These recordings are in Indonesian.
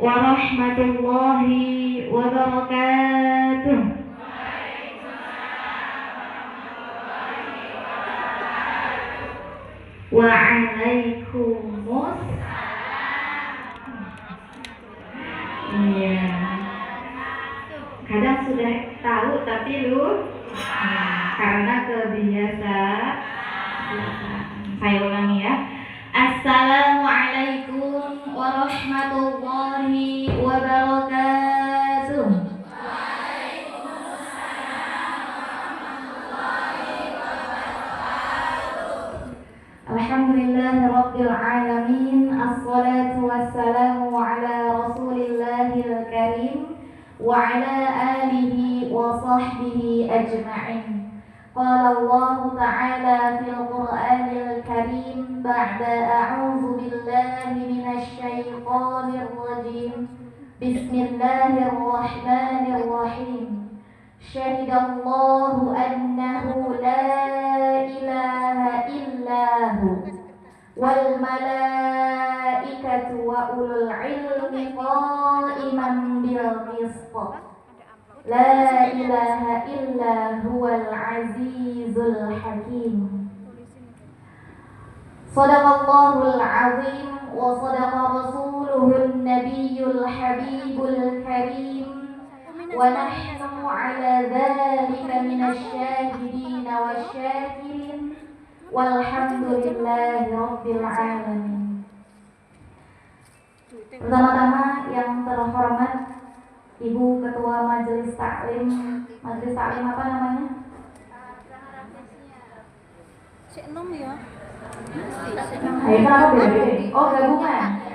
warahmatullahi wabarakatuh. Waalaikumsalam. Iya. Kadang sudah tahu tapi karena kebiasaan. Saya ulangi ya. Assalamualaikum warahmatullahi wabarakatuh. Alhamdulillahirabbil alamin. Assalatu wassalamu ala rasulillahil karim wa ala alihi wa sahbihi ajma'in. Qala Allah ta'ala fil Qur'anil Karim ba'da a'udzu billahi minasy syaithanir rajim. Bismillahirrahmanirrahim. Syahidallahu annahu la ilaha illahu wal malaikatu wa ulul ilmi qa'iman bil qist. La ilaha illa huwal azizul hakim. Sadaqallahul azim wa sadaqa rasuluhun nabiyyul habibul karim. Wa nahnu ala dhalika minasy syahidin wasyakirin. Walhamdulillahi rabbil alamin. Pertama-tama yang terhormat Ibu Ketua Majelis Taklim apa namanya? Ya. Ayo kenapa beda? Oh gabungan.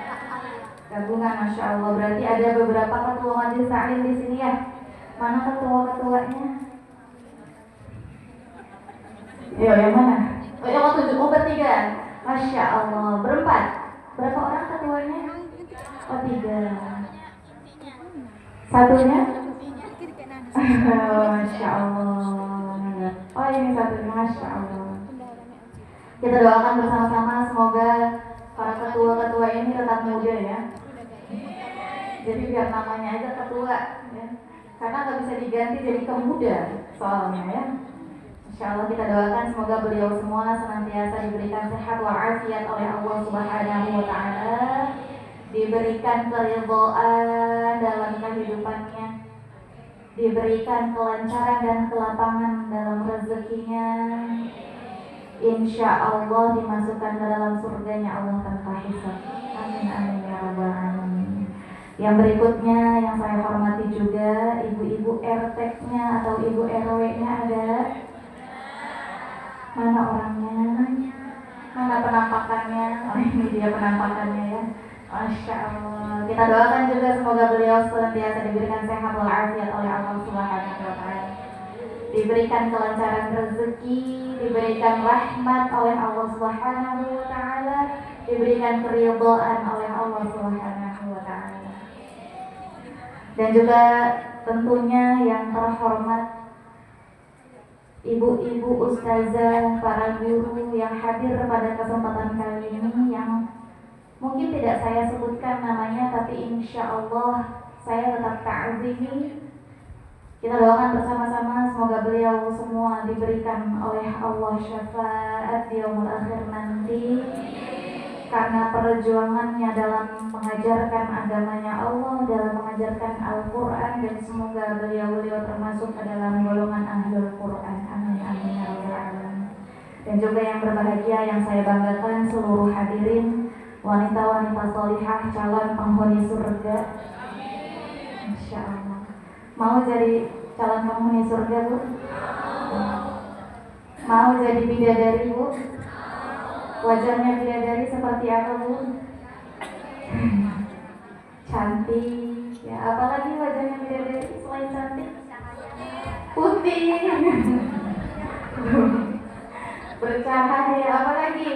Gabungan, masya Allah. Berarti ada beberapa ketua Majelis Taklim di sini ya. Mana ketua-ketuanya? Yo, yang mana? Oh, yang ketujuh, oh bertiga. Masya Allah. Berempat. Berapa orang ketuanya? Oh 3. Satunya? Masya Allah. Oh ini satunya, Masya Allah. Kita doakan bersama-sama semoga para ketua-ketua ini tetap muda ya. Jadi biar namanya aja ketua ya. Karena nggak bisa diganti jadi pemuda soalnya ya. Insya Allah kita doakan semoga beliau semua senantiasa diberikan sehat walafiat oleh Allah Subhanahu wa Ta'ala, diberikan keridhaan dalam kehidupannya, diberikan kelancaran dan kelapangan dalam rezekinya, insya Allah dimasukkan ke dalam surganya Allah tanpa hisab. Amin amin ya rabbal alamin. Yang berikutnya yang saya hormati juga ibu-ibu RT-nya atau ibu RW-nya ada? Mana orangnya? Mana penampakannya? Oh ini dia penampakannya ya. Masya Allah. Kita doakan juga semoga beliau senantiasa diberikan sehat walafiat oleh Allah Subhanahu wa Ta'ala, diberikan kelancaran rezeki, diberikan rahmat oleh Allah Subhanahu wa Ta'ala, diberikan keridhaan oleh Allah Subhanahu wa Ta'ala. Dan juga tentunya yang terhormat ibu-ibu ustazah, para guru yang hadir pada kesempatan kali ini, yang mungkin tidak saya sebutkan namanya, tapi insya Allah saya tetap ta'zimi. Kita doakan bersama-sama semoga beliau semua diberikan oleh Allah syafaat di yaumul akhir nanti, karena perjuangannya dalam mengajarkan agamanya Allah, dalam mengajarkan Al-Quran, dan semoga beliau termasuk ke dalam golongan ahlul Quran. Amin amin ya rabbal alamin. Dan juga yang berbahagia, yang saya banggakan seluruh hadirin, wanita-wanita solihah calon penghuni surga. Insya Allah. Mau jadi calon penghuni surga Bu? Mau jadi bidadari Bu? Wajahnya bidadari seperti apa Bu? Cantik. Ya, apalagi wajahnya bidadari selain cantik? Putih. Bercahaya. Apalagi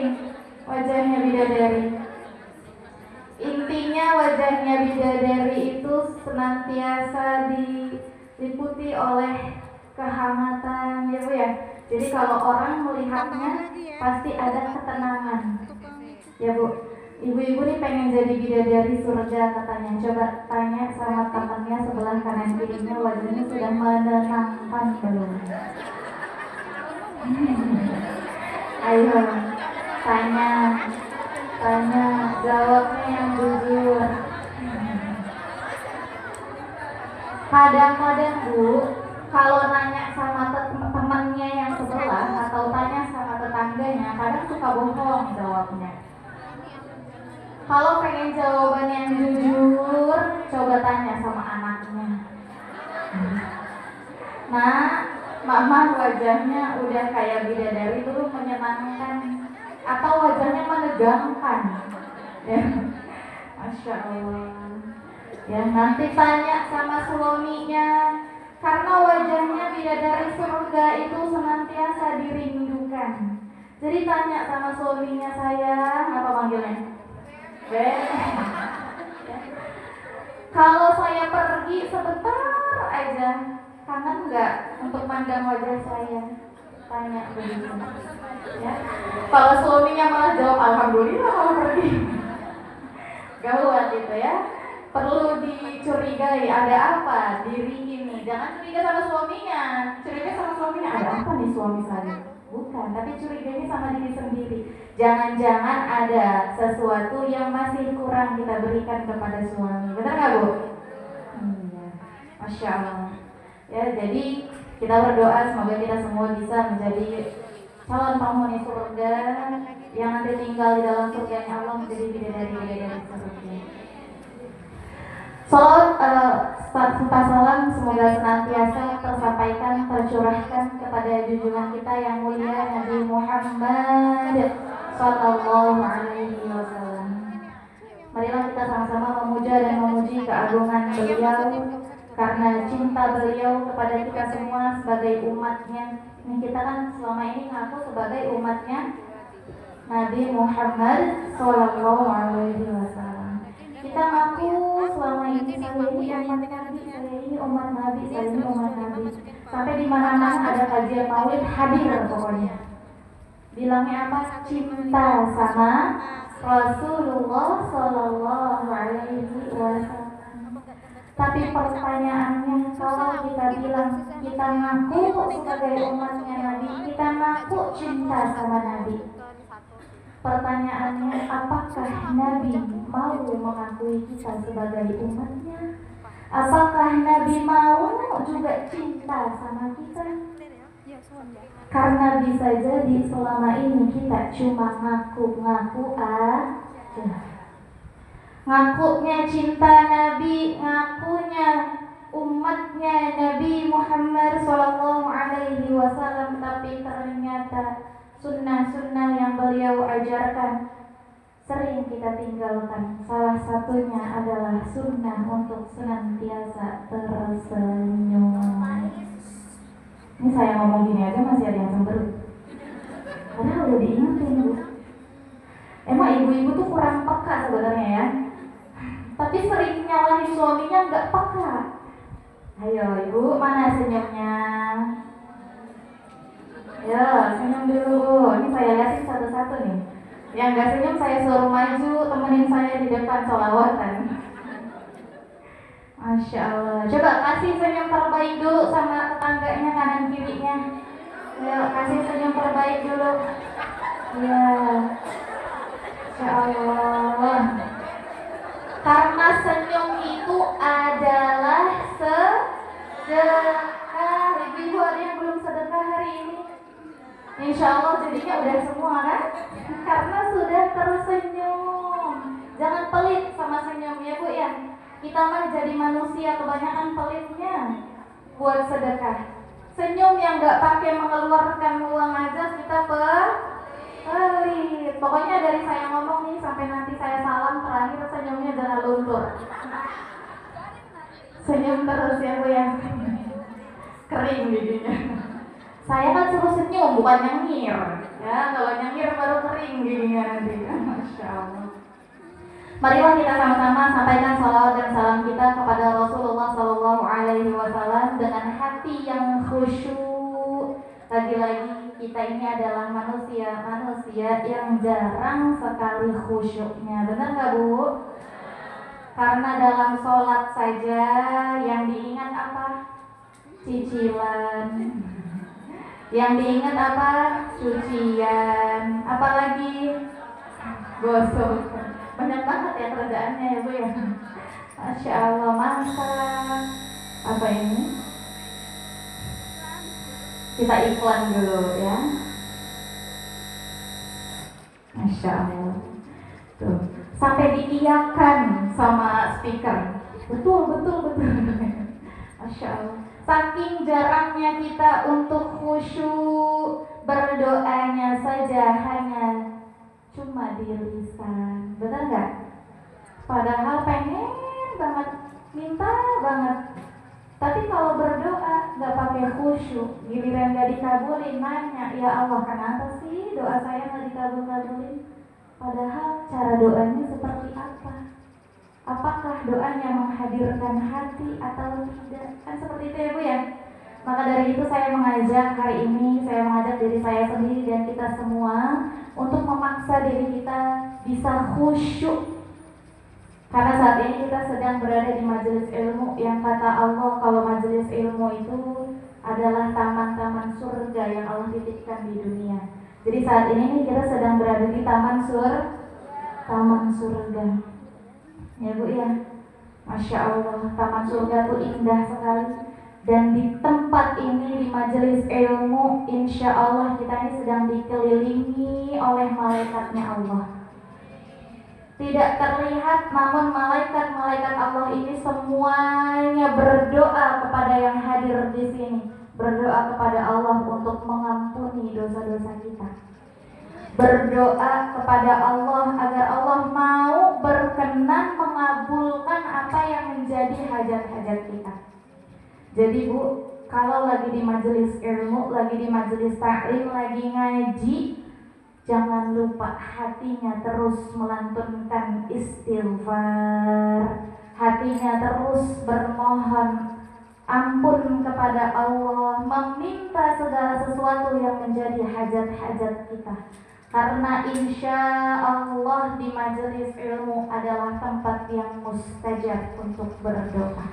wajahnya bidadari? Intinya wajahnya bidadari itu senantiasa diliputi oleh kehangatan ya Bu ya. Jadi kalau orang melihatnya pasti ada ketenangan ya Bu. Ibu-ibu nih pengen jadi bidadari surga katanya. Coba tanya sama temannya sebelah kanan kirinya, wajahnya sudah menenangkan belum? Ayo, tanya, jawabnya yang jujur. Kadang-kadang Bu, kalau nanya sama temannya yang sebelah atau tanya sama tetangganya, kadang suka bohong jawabnya. Kalau pengen jawaban yang jujur, coba tanya sama anaknya. Nah, mama wajahnya udah kayak bidadari dulu, menyenangkan atau wajahnya menegangkan? Ya, Masya Allah. Ya, nanti tanya sama suaminya, karena wajahnya bidadari surga itu senantiasa dirindukan. Jadi tanya sama suaminya, sayang, apa manggilnya? Kalau saya pergi sebentar aja, kangen nggak untuk pandang wajah saya? Tanya begitu. Ya. Kalau suaminya malah jawab alhamdulillah kalau pergi. Gawat itu ya. Perlu dicurigai, ada apa diri ini? Jangan curiga sama suaminya. Curiga sama suaminya, ada apa nih suami saya? Bukan, tapi curiganya sama diri sendiri. Jangan-jangan ada sesuatu yang masih kurang kita berikan kepada suami. Benar nggak Bu? Iya. Masya Allah. Ya, jadi kita berdoa semoga kita semua bisa menjadi calon penghuni surga yang nanti tinggal di dalam surga Allah, menjadi bidadari-bidadari surga. Salawat salam semoga senantiasa tersampaikan, tercurahkan kepada junjungan kita yang mulia Nabi Muhammad Sallallahu Alaihi Wasallam. Marilah kita sama-sama memuja dan memuji keagungan beliau, karena cinta beliau kepada kita semua sebagai umatnya. Ini kita kan selama ini ngaku sebagai umatnya Nabi Muhammad Sallallahu Alaihi Wasallam. Kita ngaku selama ini saya ini umat Nabi, saya ini umat Nabi, saya ini umat Nabi. Sampai di mana-mana ada kajian maulid hadir pokoknya. Bilangnya apa? Cinta sama Rasulullah Sallallahu Alaihi Wasallam. Tapi pertanyaannya, kalau kita bilang kita ngaku sebagai umatnya Nabi, kita ngaku cinta sama Nabi, pertanyaannya, apakah Nabi mau mengakui kita sebagai umatnya? Apakah Nabi mau juga cinta sama kita? Karena bisa jadi selama ini kita cuma ngaku-ngaku aja. Ngakunya cinta Nabi, ngakunya umatnya Nabi Muhammad SAW, tapi ternyata sunnah-sunnah yang beliau ajarkan sering kita tinggalkan. Salah satunya adalah sunnah untuk senantiasa tersenyum. Ini saya ngomong gini aja masih ada yang cemberut. Padahal udah diingetin Bu. Emang ibu-ibu tuh kurang peka sebenarnya ya. Tapi sering nyalahin suaminya nggak peka. Ayo ibu, mana senyumnya? Ya, senyum dulu Bu. Ini saya lihatin satu-satu nih. Yang gak senyum saya suruh maju, temenin saya di depan sholawatan. Masya Allah. Coba kasih senyum terbaik dulu sama tetangganya kanan kirinya. Ya, kasih senyum terbaik dulu. Ya, Masya Allah. Karena senyum itu adalah sedekah. Ibu ada yang belum sedekah hari ini? Insya Allah jadinya udah semua kan? Karena sudah tersenyum. Jangan pelit sama senyum ya Bu ya. Kita mah jadi manusia kebanyakan pelitnya buat sedekah. Senyum yang gak pakai mengeluarkan uang aja kita pelit. Pokoknya dari saya ngomong nih sampai nanti saya salam terakhir, senyumnya jangan luntur. Senyum terus ya Bu ya. Kering giginya. Saya kan suruh senyum, bukan nyengir. Ya, kalau nyengir baru kering giginya nanti. Masya Allah. Marilah kita sama-sama sampaikan salawat dan salam kita kepada Rasulullah Sallallahu Alaihi Wasallam dengan hati yang khusyuk. Lagi-lagi kita ini adalah manusia yang jarang sekali khusyuknya. Benar nggak Bu? Karena dalam sholat saja yang diingat apa? Cicilan. Yang diingat apa? Cucian. Apalagi? Gosok. Banyak banget ya kerjaannya ya Bu ya. Masya Allah, masak. Apa ini? Kita iklan dulu ya. Masya Allah. Tuh. Sampai diiyakan sama speaker. Betul. Masya Allah. Saking jarangnya kita untuk khusyuk, berdoanya saja hanya cuma di lisan. Benar nggak? Padahal pengen banget, minta banget. Tapi kalau berdoa nggak pakai khusyuk, giliran nggak dikabulin, nanya, ya Allah kenapa sih doa saya nggak dikabulin? Padahal cara doanya seperti apa? Apakah doanya menghadirkan hati atau tidak? Kan seperti itu ya Bu ya. Maka dari itu saya mengajak hari ini, saya mengajak diri saya sendiri dan kita semua untuk memaksa diri kita bisa khusyuk. Karena saat ini kita sedang berada di majelis ilmu yang kata Allah kalau majelis ilmu itu adalah taman-taman surga yang Allah titipkan di dunia. Jadi saat ini kita sedang berada di taman surga. Ya Bu ya. Masya Allah, taman surga itu indah sekali. Dan di tempat ini, di majelis ilmu, insya Allah kita ini sedang dikelilingi oleh malaikatnya Allah. Tidak terlihat, namun malaikat-malaikat Allah ini semuanya berdoa kepada yang hadir di sini. Berdoa kepada Allah untuk mengampuni dosa-dosa kita. Berdoa kepada Allah agar Allah mau berkenan mengabulkan apa yang menjadi hajat-hajat kita. Jadi Bu, kalau lagi di majelis ilmu, lagi di majelis ta'lim, lagi ngaji, jangan lupa hatinya terus melantunkan istighfar, hatinya terus bermohon ampun kepada Allah, meminta segala sesuatu yang menjadi hajat-hajat kita. Karena insya Allah di majelis ilmu adalah tempat yang mustajab untuk berdoa.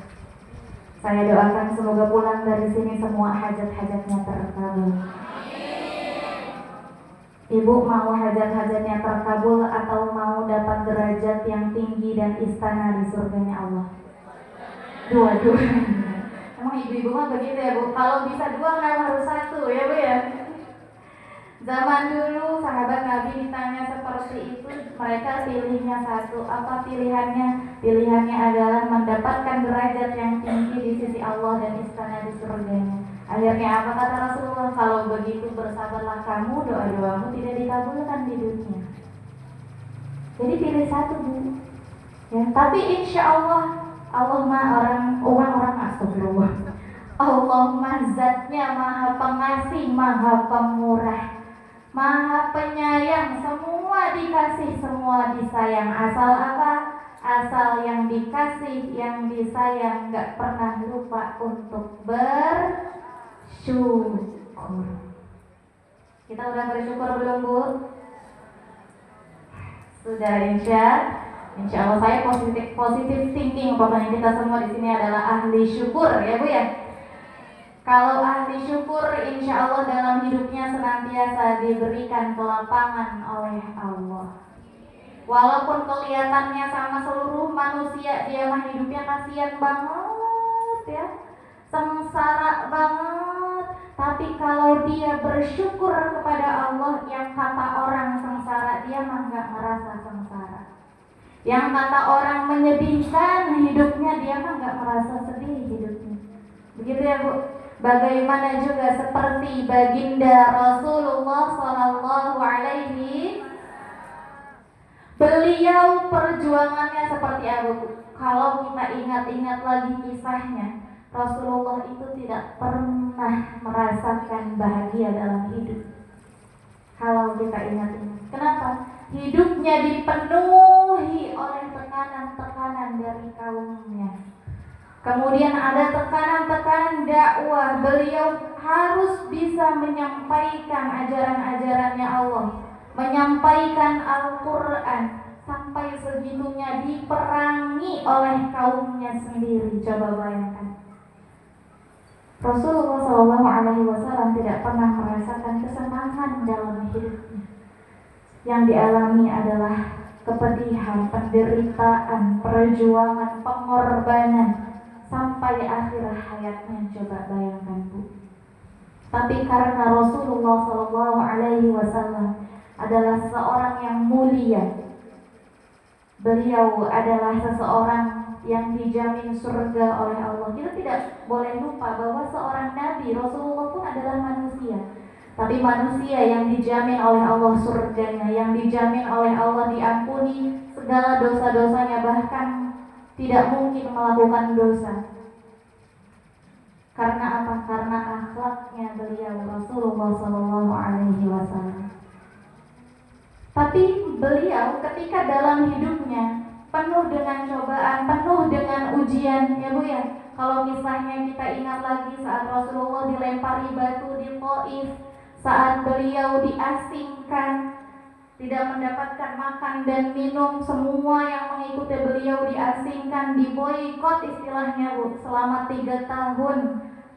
Saya doakan semoga pulang dari sini semua hajat-hajatnya terkabul. Ibu mau hajat-hajatnya terkabul atau mau dapat derajat yang tinggi dan istana di surganya Allah? Dua-duanya. Emang ibu-ibu mah begitu ya Bu? Kalau bisa dua kan harus satu ya Bu ya? Zaman dulu sahabat Nabi ditanya seperti itu, mereka pilihnya satu. Apa pilihannya? Pilihannya adalah mendapatkan derajat yang tinggi di sisi Allah dan istana di surganya. Akhirnya apa kata Rasulullah? Kalau begitu bersabarlah kamu, doa-doamu tidak dikabulkan di dunia. Jadi pilih satu Bu. Ya, tapi insya Allah, Allah mah orang astagfirullah. Allah mah zatnya maha pengasih, maha pemurah, maha penyayang, semua dikasih, semua disayang. Asal apa? Asal yang dikasih, yang disayang gak pernah lupa untuk bersyukur. Kita udah bersyukur belum Bu? Sudah insya Allah saya positif thinking. Pokoknya kita semua di sini adalah ahli syukur ya Bu ya. Kalau ahli syukur, insya Allah dalam hidupnya senantiasa diberikan kelapangan oleh Allah. Walaupun kelihatannya sama seluruh manusia, dia mah hidupnya kasihan banget ya, sengsara banget. Tapi kalau dia bersyukur kepada Allah, yang kata orang sengsara, dia mah gak merasa sengsara. Yang kata orang menyedihkan hidupnya, dia mah gak merasa sedih hidupnya. Begitu ya Bu? Bagaimana juga seperti baginda Rasulullah SAW, beliau perjuangannya seperti apa Bu? Kalau kita ingat-ingat lagi kisahnya, Rasulullah itu tidak pernah merasakan bahagia dalam hidup. Kalau kita ingat-ingat, kenapa? Hidupnya dipenuhi oleh tekanan-tekanan dari kaumnya. Kemudian ada tekanan-tekanan dakwah. Beliau harus bisa menyampaikan ajaran-ajarannya Allah, menyampaikan Al-Quran, sampai segitunya diperangi oleh kaumnya sendiri. Coba bayangkan. Rasulullah SAW tidak pernah merasakan kesenangan dalam hidupnya. Yang dialami adalah kepedihan, penderitaan, perjuangan, pengorbanan sampai akhir hayatnya. Coba bayangkan, Bu. Tapi karena Rasulullah SAW adalah seorang yang mulia, beliau adalah seseorang yang dijamin surga oleh Allah. Kita tidak boleh lupa bahwa seorang Nabi, Rasulullah pun adalah manusia. Tapi manusia yang dijamin oleh Allah surganya, yang dijamin oleh Allah diampuni segala dosa-dosanya, bahkan tidak mungkin melakukan dosa. Karena apa? Karena akhlaknya beliau Rasulullah SAW. Tapi beliau ketika dalam hidupnya penuh dengan cobaan, penuh dengan ujian, ya Bu ya. Kalau misalnya kita ingat lagi saat Rasulullah dilempari batu di Taif, saat beliau diasingkan, tidak mendapatkan makan dan minum, semua yang mengikuti beliau diasingkan, diboikot istilahnya Bu, selama 3 tahun,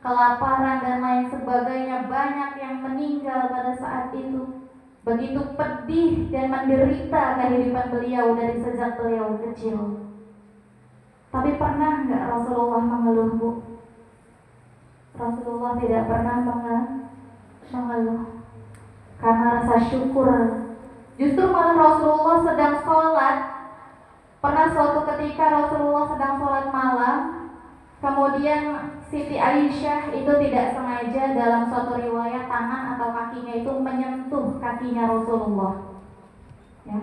kelaparan dan lain sebagainya, banyak yang meninggal pada saat itu. Begitu pedih dan menderita kehidupan beliau dari sejak beliau kecil. Tapi pernah nggak Rasulullah mengeluh, Bu? Rasulullah tidak pernah mengeluh karena rasa syukur. Justru malah Rasulullah sedang sholat. Pernah suatu ketika Rasulullah sedang sholat malam, kemudian Siti Aisyah itu tidak sengaja dalam suatu riwayat tangan atau kakinya itu menyentuh kakinya Rasulullah. Ya.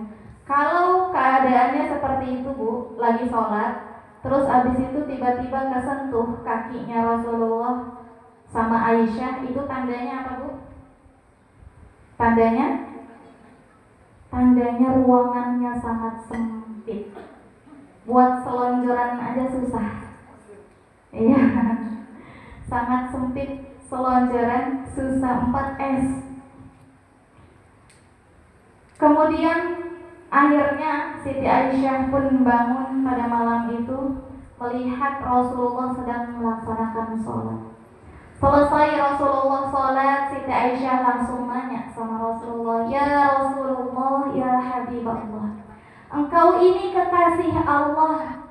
Kalau keadaannya seperti itu, Bu, lagi sholat, terus abis itu tiba-tiba kesentuh kakinya Rasulullah sama Aisyah, itu tandanya apa, Bu? Tandanya ruangannya sangat sempit. Buat selonjoran aja susah. Iya. Sangat sempit, selonjoran susah, 4S. Kemudian akhirnya Siti Aisyah pun bangun pada malam itu melihat Rasulullah sedang melaksanakan sholat. Selesai Rasulullah sholat, Siti Aisyah langsung nanya sama Rasulullah, "Ya Rasulullah, ya Habibullah, engkau ini kekasih Allah,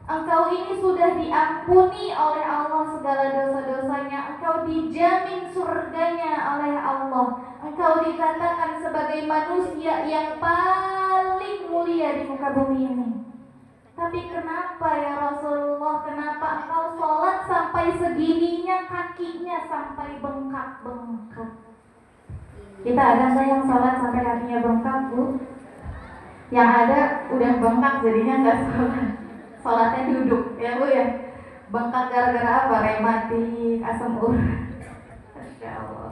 engkau ini sudah diampuni oleh Allah segala dosa-dosanya, engkau dijamin surganya oleh Allah, engkau dikatakan sebagai manusia yang paling mulia di muka bumi ini. Tapi kenapa ya Rasulullah, kenapa engkau sholat sampai segininya, kakinya sampai bengkak-bengkak?" Kita ada nggak yang sholat sampai kakinya bengkak, Bu? Yang ada udah bengkak jadinya nggak sholat. Sholatnya duduk, ya Bu ya. Bengkak gara-gara apa? Rematik, asam urat. Masya Allah.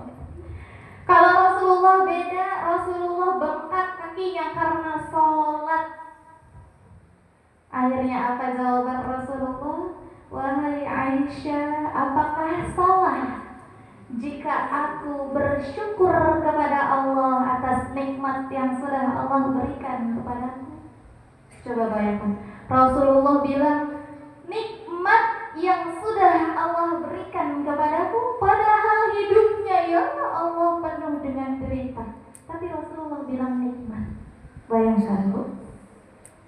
Kalau Rasulullah beda, Rasulullah bengkak kakinya karena sholat. Akhirnya apa jawaban Rasulullah? "Wahai Aisyah, apakah salah jika aku bersyukur kepada Allah atas nikmat yang sudah Allah berikan kepadaku?" Coba bayangkan, Rasulullah bilang, nikmat yang sudah Allah berikan kepadaku, padahal hidupnya ya Allah penuh dengan derita. Tapi Rasulullah bilang nikmat. Bayangkan, Bu.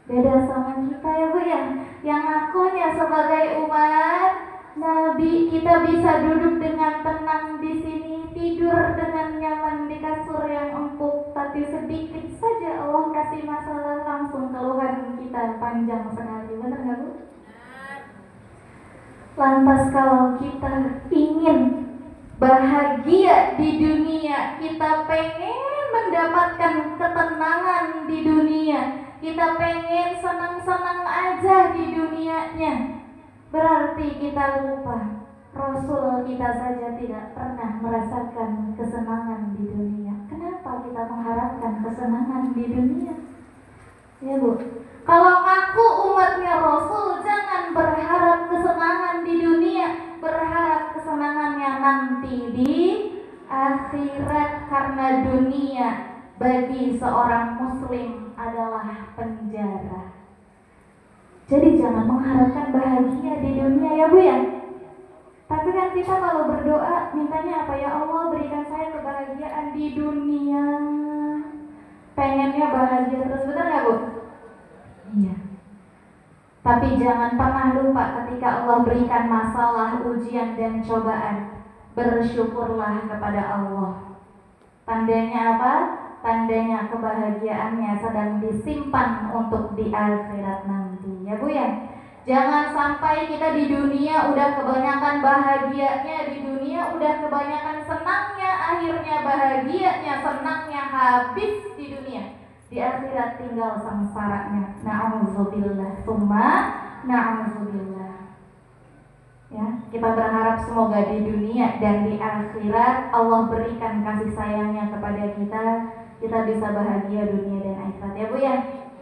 Beda sama kita ya, Bu ya. Yang ngakunya sebagai umat Nabi, kita bisa duduk dengan tenang di sini, tidur dengan nyaman di kasur yang empuk, tapi sedikit saja Allah kasih masalah, langsung keluhan kita panjang sekali. Benar nggak, Bu? Lantas kalau kita ingin bahagia di dunia, kita pengen mendapatkan ketenangan di dunia, kita pengen senang-senang aja di dunianya, berarti kita lupa Rasul kita saja tidak pernah merasakan kesenangan di dunia. Kenapa kita mengharapkan kesenangan di dunia? Ya Bu, kalau ngaku umatnya Rasul, jangan berharap kesenangan di bagi seorang muslim adalah penjara. Jadi jangan mengharapkan bahagia di dunia ya Bu ya. Tapi kan kita kalau berdoa mintanya apa? Ya Allah berikan saya kebahagiaan di dunia. Pengennya bahagia terus, benar gak Bu? Iya. Tapi jangan pernah lupa ketika Allah berikan masalah, ujian dan cobaan, bersyukurlah kepada Allah. Tandanya apa? Tandanya kebahagiaannya sedang disimpan untuk di akhirat nanti. Ya Bu ya. Jangan sampai kita di dunia udah kebanyakan bahagianya, di dunia udah kebanyakan senangnya, akhirnya bahagianya, senangnya habis di dunia. Di akhirat tinggal sengsaranya. Na'udzubillah, summa na'udzubillah. Ya, kita berharap semoga di dunia dan di akhirat Allah berikan kasih sayangnya kepada kita bisa bahagia dunia dan akhirat ya Bu ya.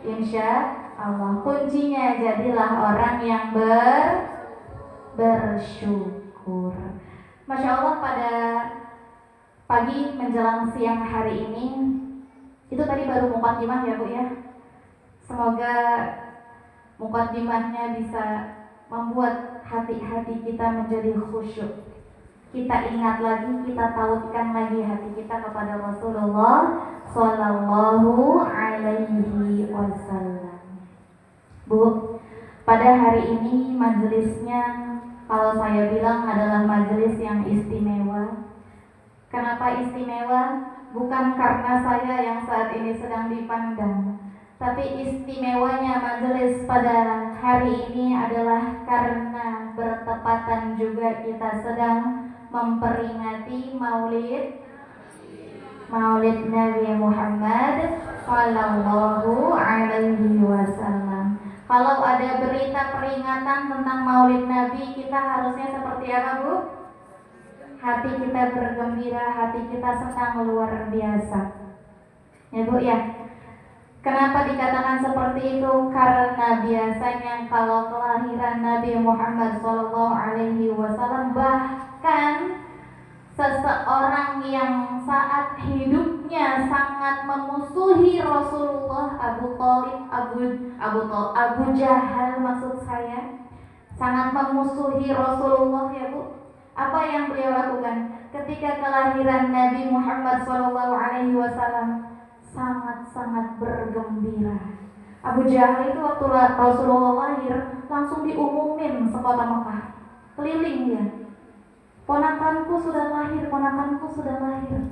Insya Allah. Kuncinya jadilah orang yang bersyukur. Masya Allah, pada pagi menjelang siang hari ini, itu tadi baru muqaddimah ya Bu ya. Semoga muqaddimahnya bisa membuat hati-hati kita menjadi khusyuk. Kita ingat lagi, kita tautkan lagi hati kita kepada Rasulullah Sallallahu Alaihi Wasallam. Bu, pada hari ini majelisnya kalau saya bilang adalah majelis yang istimewa. Kenapa istimewa? Bukan karena saya yang saat ini sedang dipandang, tapi istimewanya majelis pada hari ini adalah karena bertepatan juga kita sedang memperingati Maulid Nabi Muhammad Sallallahu Alaihi Wasallam. Kalau ada berita peringatan tentang Maulid Nabi, kita harusnya seperti apa Bu? Hati kita bergembira, hati kita senang luar biasa. Ya Bu ya. Kenapa dikatakan seperti itu? Karena biasanya kalau kelahiran Nabi Muhammad SAW, bahkan seseorang yang saat hidupnya sangat memusuhi Rasulullah, Abu Thalib, Abu Jahal maksud saya, sangat memusuhi Rasulullah ya Bu. Apa yang beliau lakukan ketika kelahiran Nabi Muhammad SAW? Sangat-sangat bergembira. Abu Jahal itu waktu Rasulullah lahir langsung diumumin sekota Mekah, keliling dia. Ponakanku sudah lahir, ponakanku sudah lahir.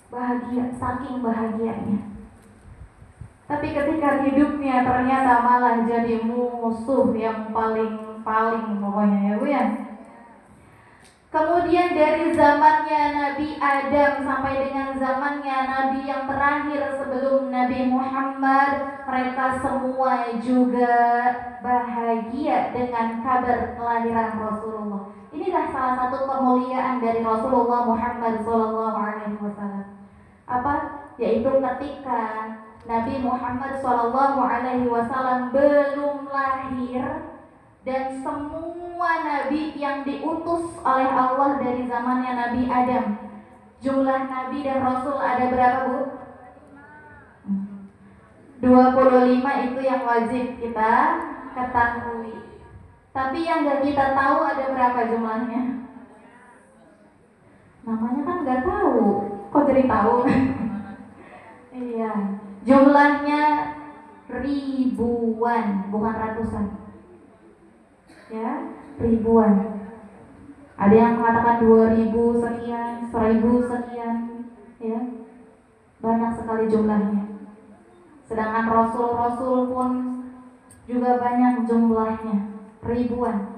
Bahagia, saking bahagianya. Tapi ketika hidupnya ternyata malah jadi musuh yang paling pokoknya ya Bu ya. Kemudian dari zamannya Nabi Adam sampai dengan zamannya Nabi yang terakhir sebelum Nabi Muhammad, mereka semua juga bahagia dengan kabar kelahiran Rasulullah. Inilah salah satu kemuliaan dari Rasulullah Muhammad SAW. Apa? Yaitu ketika Nabi Muhammad SAW belum lahir, dan semua nabi yang diutus oleh Allah dari zamannya Nabi Adam, jumlah nabi dan rasul ada berapa Bu? 25 itu yang wajib kita ketahui. Tapi yang gak kita tahu ada berapa jumlahnya? Namanya kan gak tahu. Kok jadi tahu? Iya, jumlahnya ribuan, bukan ratusan. Ya, ribuan. Ada yang mengatakan 2000 sekian, 1000 sekian, ya. Banyak sekali jumlahnya. Sedangkan rasul-rasul pun juga banyak jumlahnya, ribuan.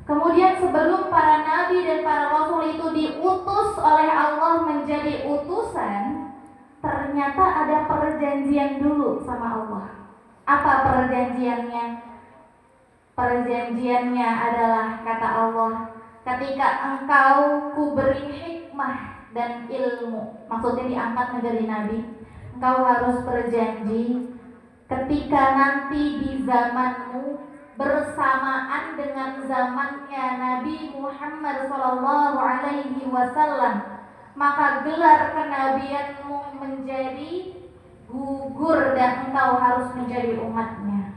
Kemudian sebelum para nabi dan para rasul itu diutus oleh Allah menjadi utusan, ternyata ada perjanjian dulu sama Allah. Apa perjanjiannya? Perjanjiannya adalah kata Allah, ketika engkau kuberi hikmah dan ilmu, maksudnya diangkat menjadi nabi, engkau harus berjanji ketika nanti di zamanmu bersamaan dengan zamannya Nabi Muhammad SAW, maka gelar kenabianmu menjadi gugur dan engkau harus menjadi umatnya.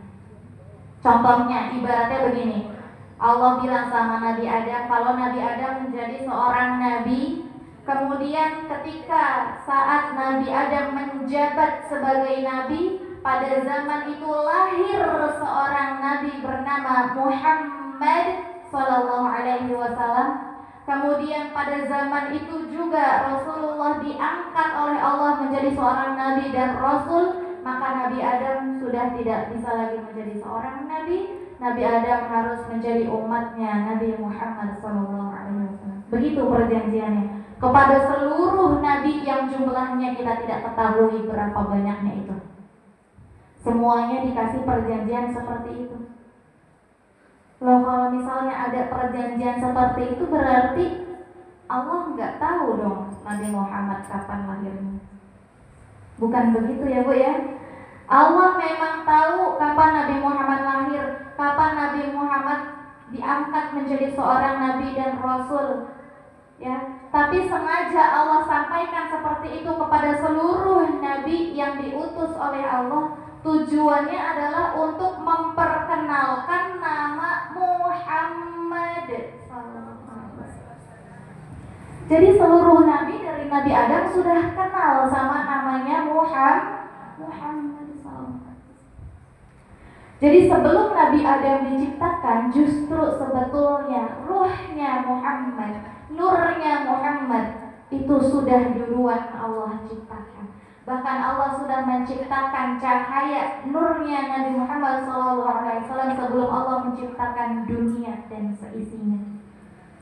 Contohnya, ibaratnya begini, Allah bilang sama Nabi Adam, kalau Nabi Adam menjadi seorang nabi, kemudian ketika saat Nabi Adam menjabat sebagai nabi, pada zaman itu lahir seorang nabi bernama Muhammad sallallahu alaihi wasallam. Kemudian pada zaman itu juga Rasulullah diangkat oleh Allah menjadi seorang nabi dan rasul, maka Nabi Adam sudah tidak bisa lagi menjadi seorang nabi. Nabi Adam harus menjadi umatnya Nabi Muhammad SAW. Begitu perjanjiannya. Kepada seluruh nabi yang jumlahnya kita tidak ketahui berapa banyaknya itu, semuanya dikasih perjanjian seperti itu. Loh, kalau misalnya ada perjanjian seperti itu, berarti Allah nggak tahu dong Nabi Muhammad kapan lahirnya. Bukan begitu ya Bu ya? Allah memang tahu kapan Nabi Muhammad lahir, kapan Nabi Muhammad diangkat menjadi seorang nabi dan rasul, ya. Tapi sengaja Allah sampaikan seperti itu kepada seluruh nabi yang diutus oleh Allah. Tujuannya adalah untuk memperkenalkan nama Muhammad. Jadi seluruh nabi dari Nabi Adam sudah kenal sama namanya Muhammad. Jadi sebelum Nabi Adam diciptakan, justru sebetulnya ruhnya Muhammad, nurnya Muhammad itu sudah duluan Allah ciptakan. Bahkan Allah sudah menciptakan cahaya nurnya Nabi Muhammad SAW sebelum Allah menciptakan dunia dan seisinya.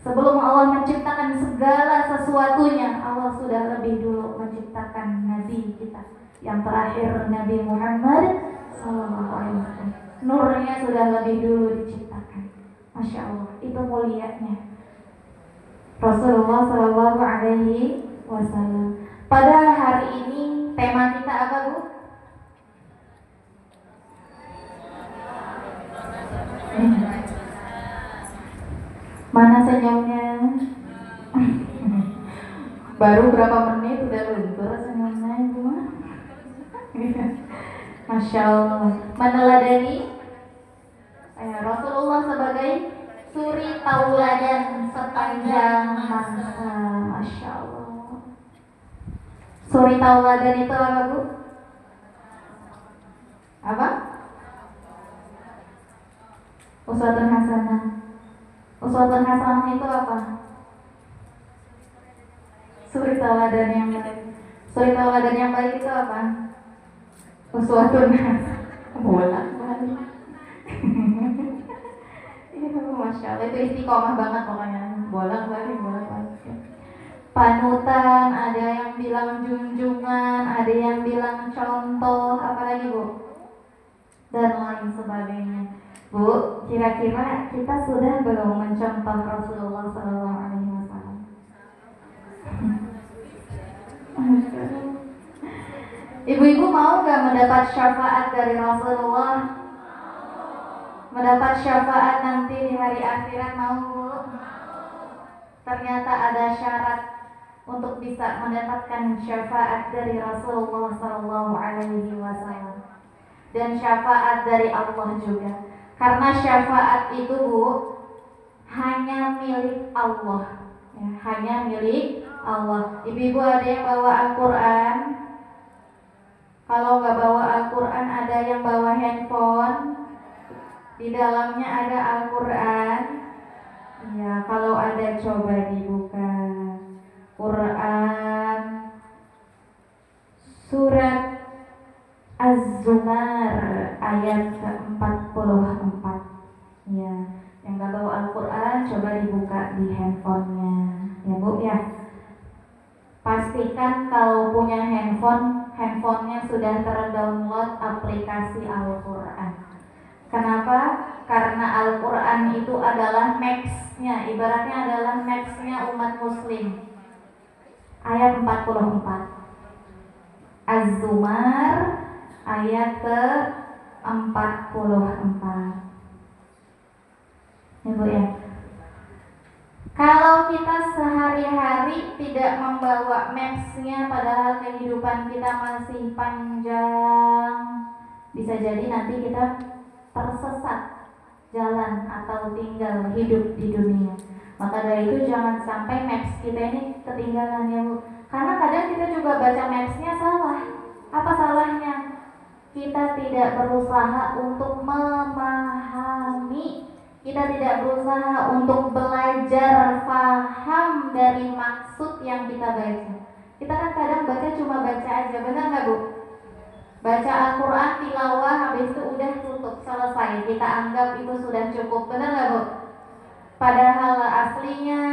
Sebelum Allah menciptakan segala sesuatunya, Allah sudah lebih dulu menciptakan Nabi kita yang terakhir, Nabi Muhammad SAW. Nurnya sudah lebih dulu diciptakan. Masya Allah, itu mulianya Rasulullah SAW. Pada hari ini tema kita apa Bu? Mana senyumnya? Baru berapa menit udah luntur senyumnya Ibu. Masya Allah. Meneladani Rasulullah sebagai suri tauladan sepanjang masa. Masya Allah. Suri tauladan itu apa Bu? Apa? Uswatun hasanah. Uswatun hasanah itu apa? Suri tauladan yang baik. Suri tauladan yang baik itu apa? Uswatun hasanah. Bolak-balik. Masya Allah, itu istiqomah banget pokoknya. Bolak-balik. Panutan, ada yang bilang junjungan, ada yang bilang contoh, apalagi Bu? Dan lain sebagainya. Bu, kira-kira kita sudah belum mencontoh Rasulullah SAW? Ibu-ibu mau gak mendapat syafaat dari Rasulullah? Mendapat syafaat nanti di hari akhirat, mau Bu? Ternyata ada syarat untuk bisa mendapatkan syafaat dari Rasulullah SAW dan syafaat dari Allah juga. Karena syafaat itu Bu hanya milik Allah, ya, hanya milik Allah. Ibu-ibu ada yang bawa Al-Quran? Kalau nggak bawa Al-Quran, ada yang bawa handphone? Di dalamnya ada Al-Quran. Ya, kalau ada coba dibuka. Quran surat Az-Zumar ayat ke-44. Ya, yang nggak bawa Al-Quran coba dibuka di handphonenya. Ya Bu ya. Pastikan kalau punya handphonenya sudah terdownload aplikasi Al-Quran. Kenapa? Karena Al-Quran itu adalah max-nya, ibaratnya adalah max-nya umat muslim. Ayat 44 Az-Zumar ayat ke-44. Ibu ya. Kalau kita sehari-hari tidak membawa maps-nya padahal kehidupan kita masih panjang, bisa jadi nanti kita tersesat jalan atau tinggal hidup di dunia. Maka dari itu jangan sampai maps kita ini ketinggalan ya Bu. Karena kadang kita juga baca maps-nya salah. Apa salahnya? Kita tidak berusaha untuk memahami, kita tidak berusaha untuk belajar paham dari maksud yang kita baca. Kita kan kadang baca cuma baca aja, benar nggak Bu? Baca Al-Quran, tilawah, habis itu udah tutup, selesai. Kita anggap itu sudah cukup, benar nggak Bu? Padahal aslinya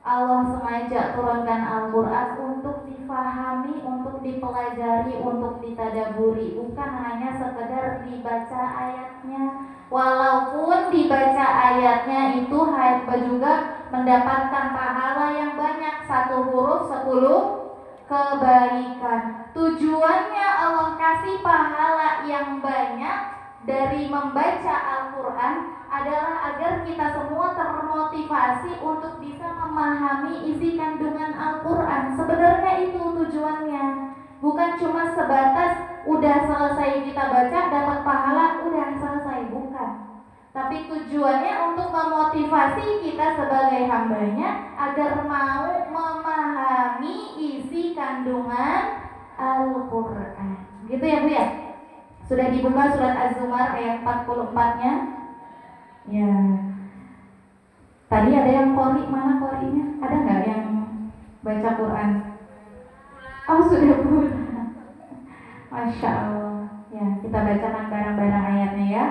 Allah sengaja turunkan Al-Quran untuk difahami, untuk dipelajari, untuk ditadaburi, bukan hanya sekedar dibaca ayatnya. Walaupun dibaca ayatnya itu juga mendapatkan pahala yang banyak, 1 huruf 10 kebaikan. Tujuannya Allah kasih pahala yang banyak dari membaca Al-Quran adalah agar kita semua termotivasi untuk bisa memahami isi kandungan Al-Quran. Sebenarnya itu tujuannya, bukan cuma sebatas udah selesai kita baca dapat pahala udah selesai, bukan. Tapi tujuannya untuk memotivasi kita sebagai hambanya agar mau memahami isi kandungan Al-Quran. Gitu ya Bu ya? Sudah dibuka surat Az-Zumar ayat 44-nya? Ya. Tadi ada yang qori, mana qorinya? Ada nggak yang baca Quran? Oh sudah pulang. Masya Allah. Ya, kita bacakan bareng-bareng ayatnya ya.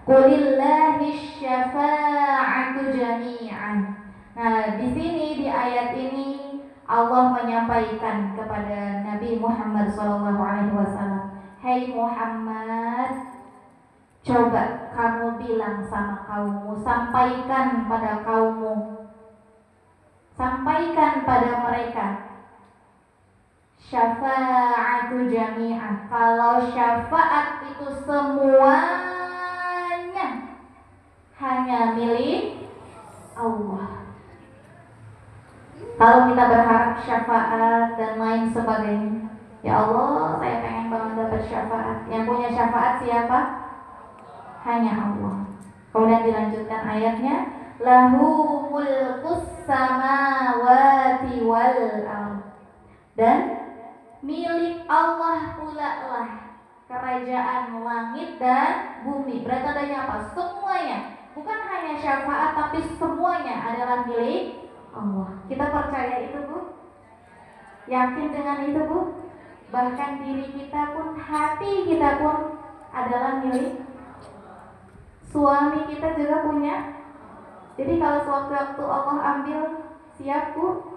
Qulillahi syafa'atu jami'an. Nah, di sini di ayat ini Allah menyampaikan kepada Nabi Muhammad SAW, "Hai Muhammad, coba kamu bilang sama kaummu, sampaikan pada kaummu, sampaikan pada mereka syafa'atu jami'an." Kalau syafaat itu semuanya hanya milik Allah. Kalau kita berharap syafaat dan lain sebagainya, ya Allah, saya pengen banget dapat syafaat. Yang punya syafaat siapa? Hanya Allah. Kemudian dilanjutkan ayatnya, lahu mulkus samawati wal ardh. Dan milik Allah pula lah kerajaan langit dan bumi. Berarti adanya apa? Semuanya. Bukan hanya syafaat, tapi semuanya adalah milik Allah. Kita percaya itu Bu? Yakin dengan itu Bu? Bahkan diri kita pun, hati kita pun adalah milik. Suami kita juga punya. Jadi kalau sewaktu-waktu Allah ambil, siap Bu?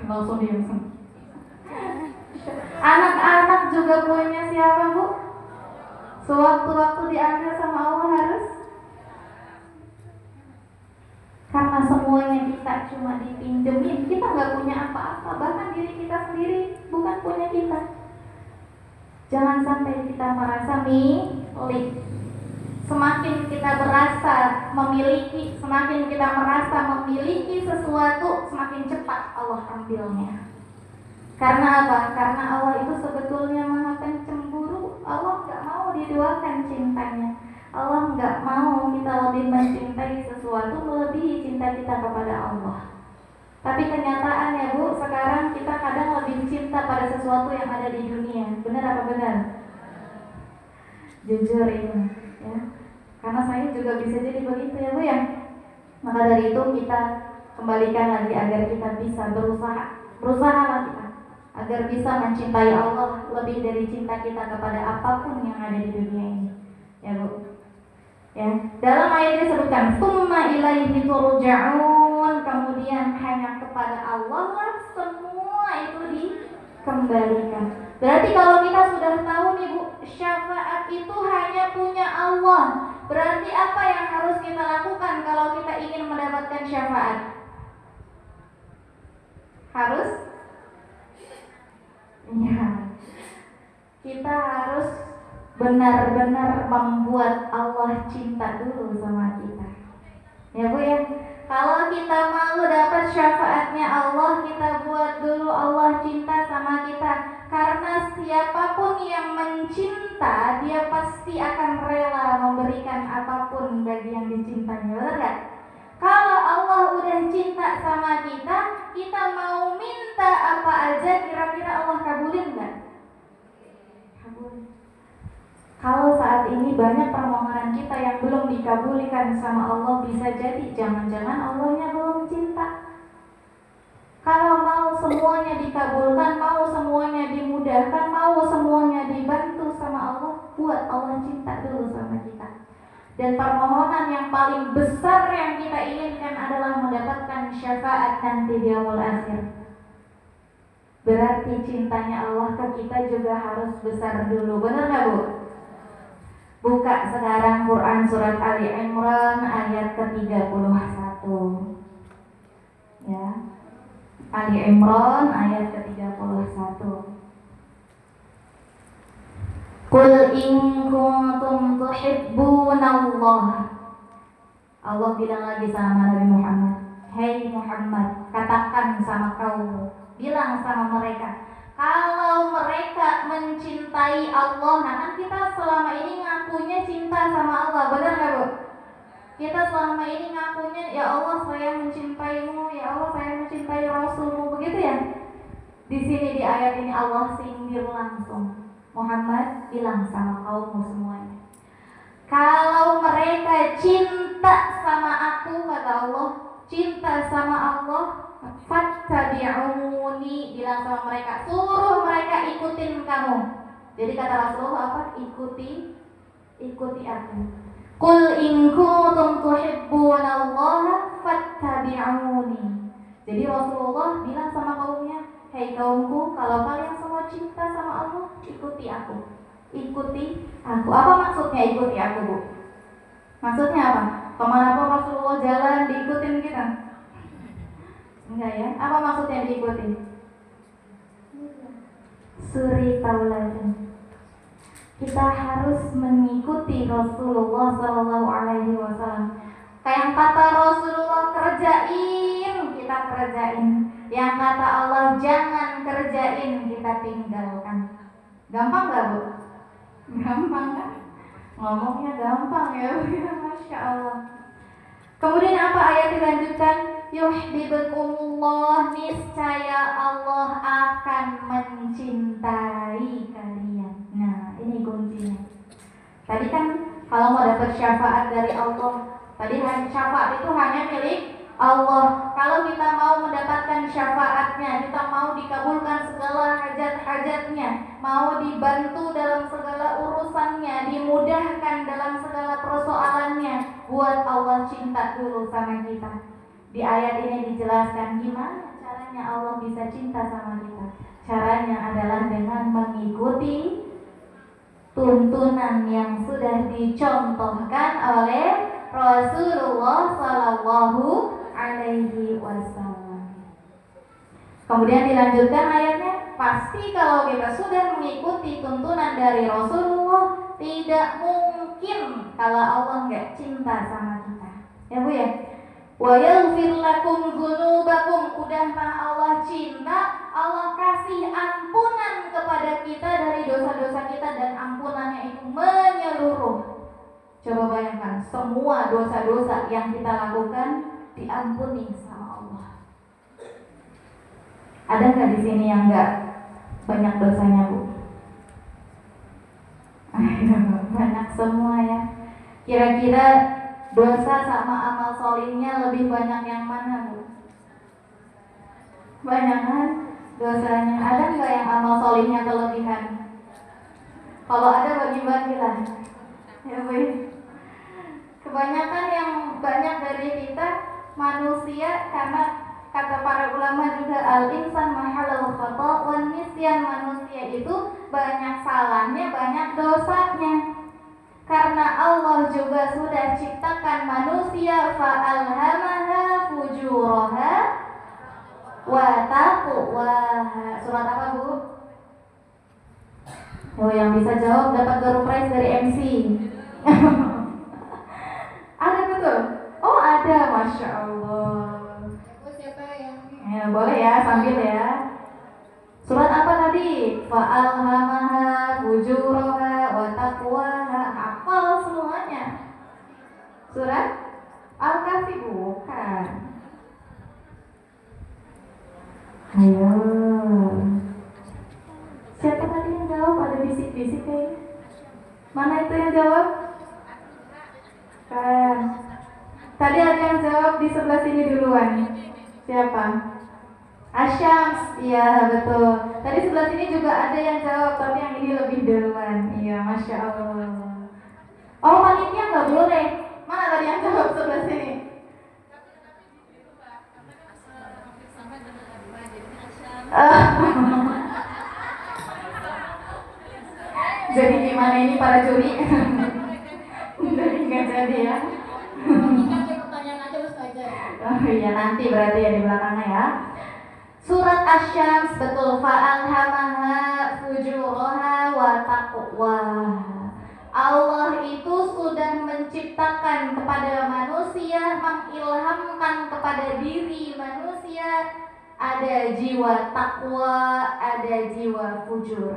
Langsung diam. Anak-anak juga punya siapa Bu? Sewaktu-waktu diambil sama Allah harus. Karena semuanya kita cuma dipinjemin, kita nggak punya apa-apa. Bahkan diri kita sendiri bukan punya kita. Jangan sampai kita merasa milik. Semakin kita berasa memiliki, semakin kita merasa memiliki sesuatu, semakin cepat Allah ambilnya. Karena apa? Karena Allah itu sebetulnya Maha Pencemburu. Allah nggak mau diduakan cintanya. Allah nggak mau kita lebih mencintai sesuatu melebihi cinta kita kepada Allah. Tapi kenyataannya Bu, sekarang kita kadang lebih cinta pada sesuatu yang ada di dunia. Benar apa benar? Jujur ini ya. Karena saya juga bisa jadi begitu ya Bu ya. Maka dari itu kita kembalikan lagi agar kita bisa berusahalah kita agar bisa mencintai Allah lebih dari cinta kita kepada apapun yang ada di dunia ini. Ya Bu. Ya, dalam ayat disebutkan summa ilaihi turja'un, kemudian hanya kepada Allah lah semua itu dikembalikan. Berarti kalau kita sudah tahu nih Bu, syafaat itu hanya punya Allah. Berarti apa yang harus kita lakukan kalau kita ingin mendapatkan syafaat? Harus ya, kita harus benar-benar membuat Allah cinta dulu sama kita. Ya Bu ya. Kalau kita mau dapat syafaatnya Allah, kita buat dulu Allah cinta sama kita. Karena siapapun yang mencinta, dia pasti akan rela memberikan apapun bagi yang dicintanya, benar gak? Kalau Allah udah cinta sama kita, kita mau minta apa aja, kira-kira Allah kabulin gak? Kabulin. Kalau saat ini banyak permohonan kita yang belum dikabulkan sama Allah, bisa jadi jangan-jangan Allahnya belum cinta. Kalau mau semuanya dikabulkan, mau semuanya dimudahkan, mau semuanya dibantu sama Allah, buat Allah cinta dulu sama kita. Dan permohonan yang paling besar yang kita inginkan adalah mendapatkan syafaat nanti di yaumul akhir. Berarti cintanya Allah ke kita juga harus besar dulu, benar gak Bu? Buka sekarang Quran surat Ali Imran ayat ke-31. Ya. Ali Imran ayat ke-31. Qul in kuntum tuhibbunallah. Allah bilang lagi sama Nabi Muhammad, "Hei Muhammad, katakan sama kaum, bilang sama mereka, kalau mereka mencintai Allah." Nah kan kita selama ini ngakunya cinta sama Allah, benar gak Bu? Kita selama ini ngakunya, ya Allah saya mencintaimu, ya Allah saya mencintai Rasulmu, begitu ya? Di sini di ayat ini Allah sindir langsung, Muhammad bilang sama kaummu semuanya, kalau mereka cinta sama aku, kata Allah, cinta sama Allah, fattabi'uni, bilang sama mereka, suruh mereka ikutin kamu. Jadi kata Rasulullah apa? Ikuti aku. Qul in kuntum tuhibbunallaha fattabi'uni. Jadi Rasulullah bilang sama kaumnya, hei kaumku, kalau kalian semua cinta sama Allah, ikuti aku. Ikuti aku. Apa maksudnya ikuti aku, Bu? Maksudnya apa? Kemanapun Rasulullah jalan diikutin kita? Enggak ya? Apa maksudnya diikuti? Suri tauladan. Kita harus mengikuti Rasulullah SAW. Kayak kata Rasulullah kerjain, kita kerjain. Yang kata Allah jangan kerjain, kita tinggalkan. Gampang gak Bu? Gampang kan? Ngomongnya gampang ya Bu, Masya Allah. Kemudian apa ayat dilanjutkan? Yuhibbukumullah, niscaya Allah akan mencintai kalian. Nah, ini kuncinya. Tadi kan kalau mau dapat syafaat dari Allah, tadi syafaat itu hanya milik Allah. Kalau kita mau mendapatkan syafaatnya, kita mau dikabulkan segala hajat-hajatnya, mau dibantu dalam segala urusannya, dimudahkan dalam segala persoalannya, buat Allah cinta dulu sama kita. Di ayat ini dijelaskan gimana caranya Allah bisa cinta sama kita. Caranya adalah dengan mengikuti tuntunan yang sudah dicontohkan oleh Rasulullah Sallallahu Alaihi Wasallam. Kemudian dilanjutkan ayatnya, pasti kalau kita sudah mengikuti tuntunan dari Rasulullah, tidak mungkin kalau Allah nggak cinta sama kita. Ya Bu ya. Wa yaghfir lakum dzunubakum, udah mah Allah cinta, Allah kasih ampunan kepada kita dari dosa-dosa kita, dan ampunannya itu menyeluruh. Coba bayangkan, semua dosa-dosa yang kita lakukan diampuni sama Allah. Ada nggak di sini yang nggak banyak dosanya Bu? Banyak semua ya. Kira-kira dosa sama amal solihnya lebih banyak yang mana Bu? Banyak kan dosanya. Ada nggak yang amal solihnya kelebihan? Kalau ada bagi-bagilah ya Bu. Kebanyakan yang banyak dari kita manusia, karena kata para ulama juga al-insan mahalul khata' wan nisyan, manusia itu banyak salahnya, banyak dosanya. Karena Allah juga sudah ciptakan manusia, fa'alhamaha fujuraha wa taqwaha. Surat apa Bu? Oh, yang bisa jawab dapat door prize dari MC. Ada betul? Oh ada, Masya Allah. diambil ya. Surat apa tadi? Fa'alhamaha fujuraha wa taqwaha. Hafal semuanya. Surat Al-Kahfi bukan. Ayo. Siapa tadi yang jawab? Ada bisik-bisik kayaknya. Mana itu yang jawab? Kan. Tadi ada yang jawab di sebelah sini duluan. Siapa? Asyams, iya betul. Tadi sebelah sini juga ada yang jawab, tapi yang ini lebih duluan. Iya, masya Allah. Oh, panitia nggak boleh. Mana tadi yang jawab sebelah sini? Jadi gimana ini para juri? Jadi nggak jadi ya? Pertanyaan aja Mas Fajar. Oh iya, nanti berarti ya di belakangnya ya. Surat Asy-Syams, betul. Fa'alhamaha fujuraha wa taqwaha. Allah itu sudah menciptakan kepada manusia, mengilhamkan kepada diri manusia ada jiwa takwa, ada jiwa fujur.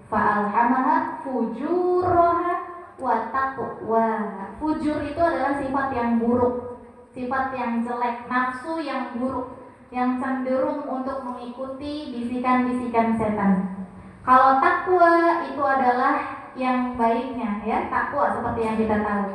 Fa'alhamaha fujuraha wa taqwaha. Fujur itu adalah sifat yang buruk, sifat yang jelek, nafsu yang buruk, yang cenderung untuk mengikuti bisikan-bisikan setan. Kalau takwa itu adalah yang baiknya, ya, takwa seperti yang kita tahu.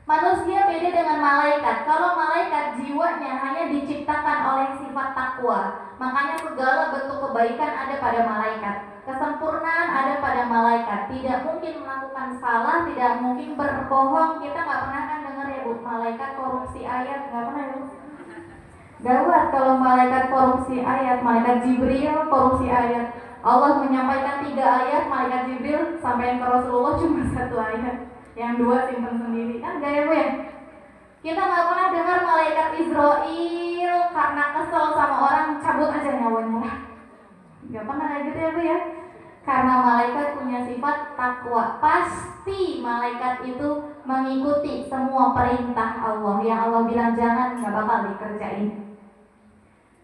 Manusia beda dengan malaikat. Kalau malaikat jiwanya hanya diciptakan oleh sifat takwa, makanya segala bentuk kebaikan ada pada malaikat, kesempurnaan ada pada malaikat. Tidak mungkin melakukan salah, tidak mungkin berbohong. Kita nggak pernah kan dengar ya Bu, malaikat korupsi ayat, nggak pernah ya Bu? Gawat kalau malaikat korupsi ayat, malaikat Jibril korupsi ayat. Allah menyampaikan 3 ayat, malaikat Jibril sampaikan ke Rasulullah cuma 1 ayat, yang 2 simpan sendiri. Kan gak ya Bu ya? Kita nggak pernah dengar malaikat Israel karena kesel sama orang cabut aja nyawanya lah. Gak pernah kayak gitu ya Bu ya? Karena malaikat punya sifat takwa. Pasti malaikat itu mengikuti semua perintah Allah. Yang Allah bilang jangan, gak bakal dikerjain.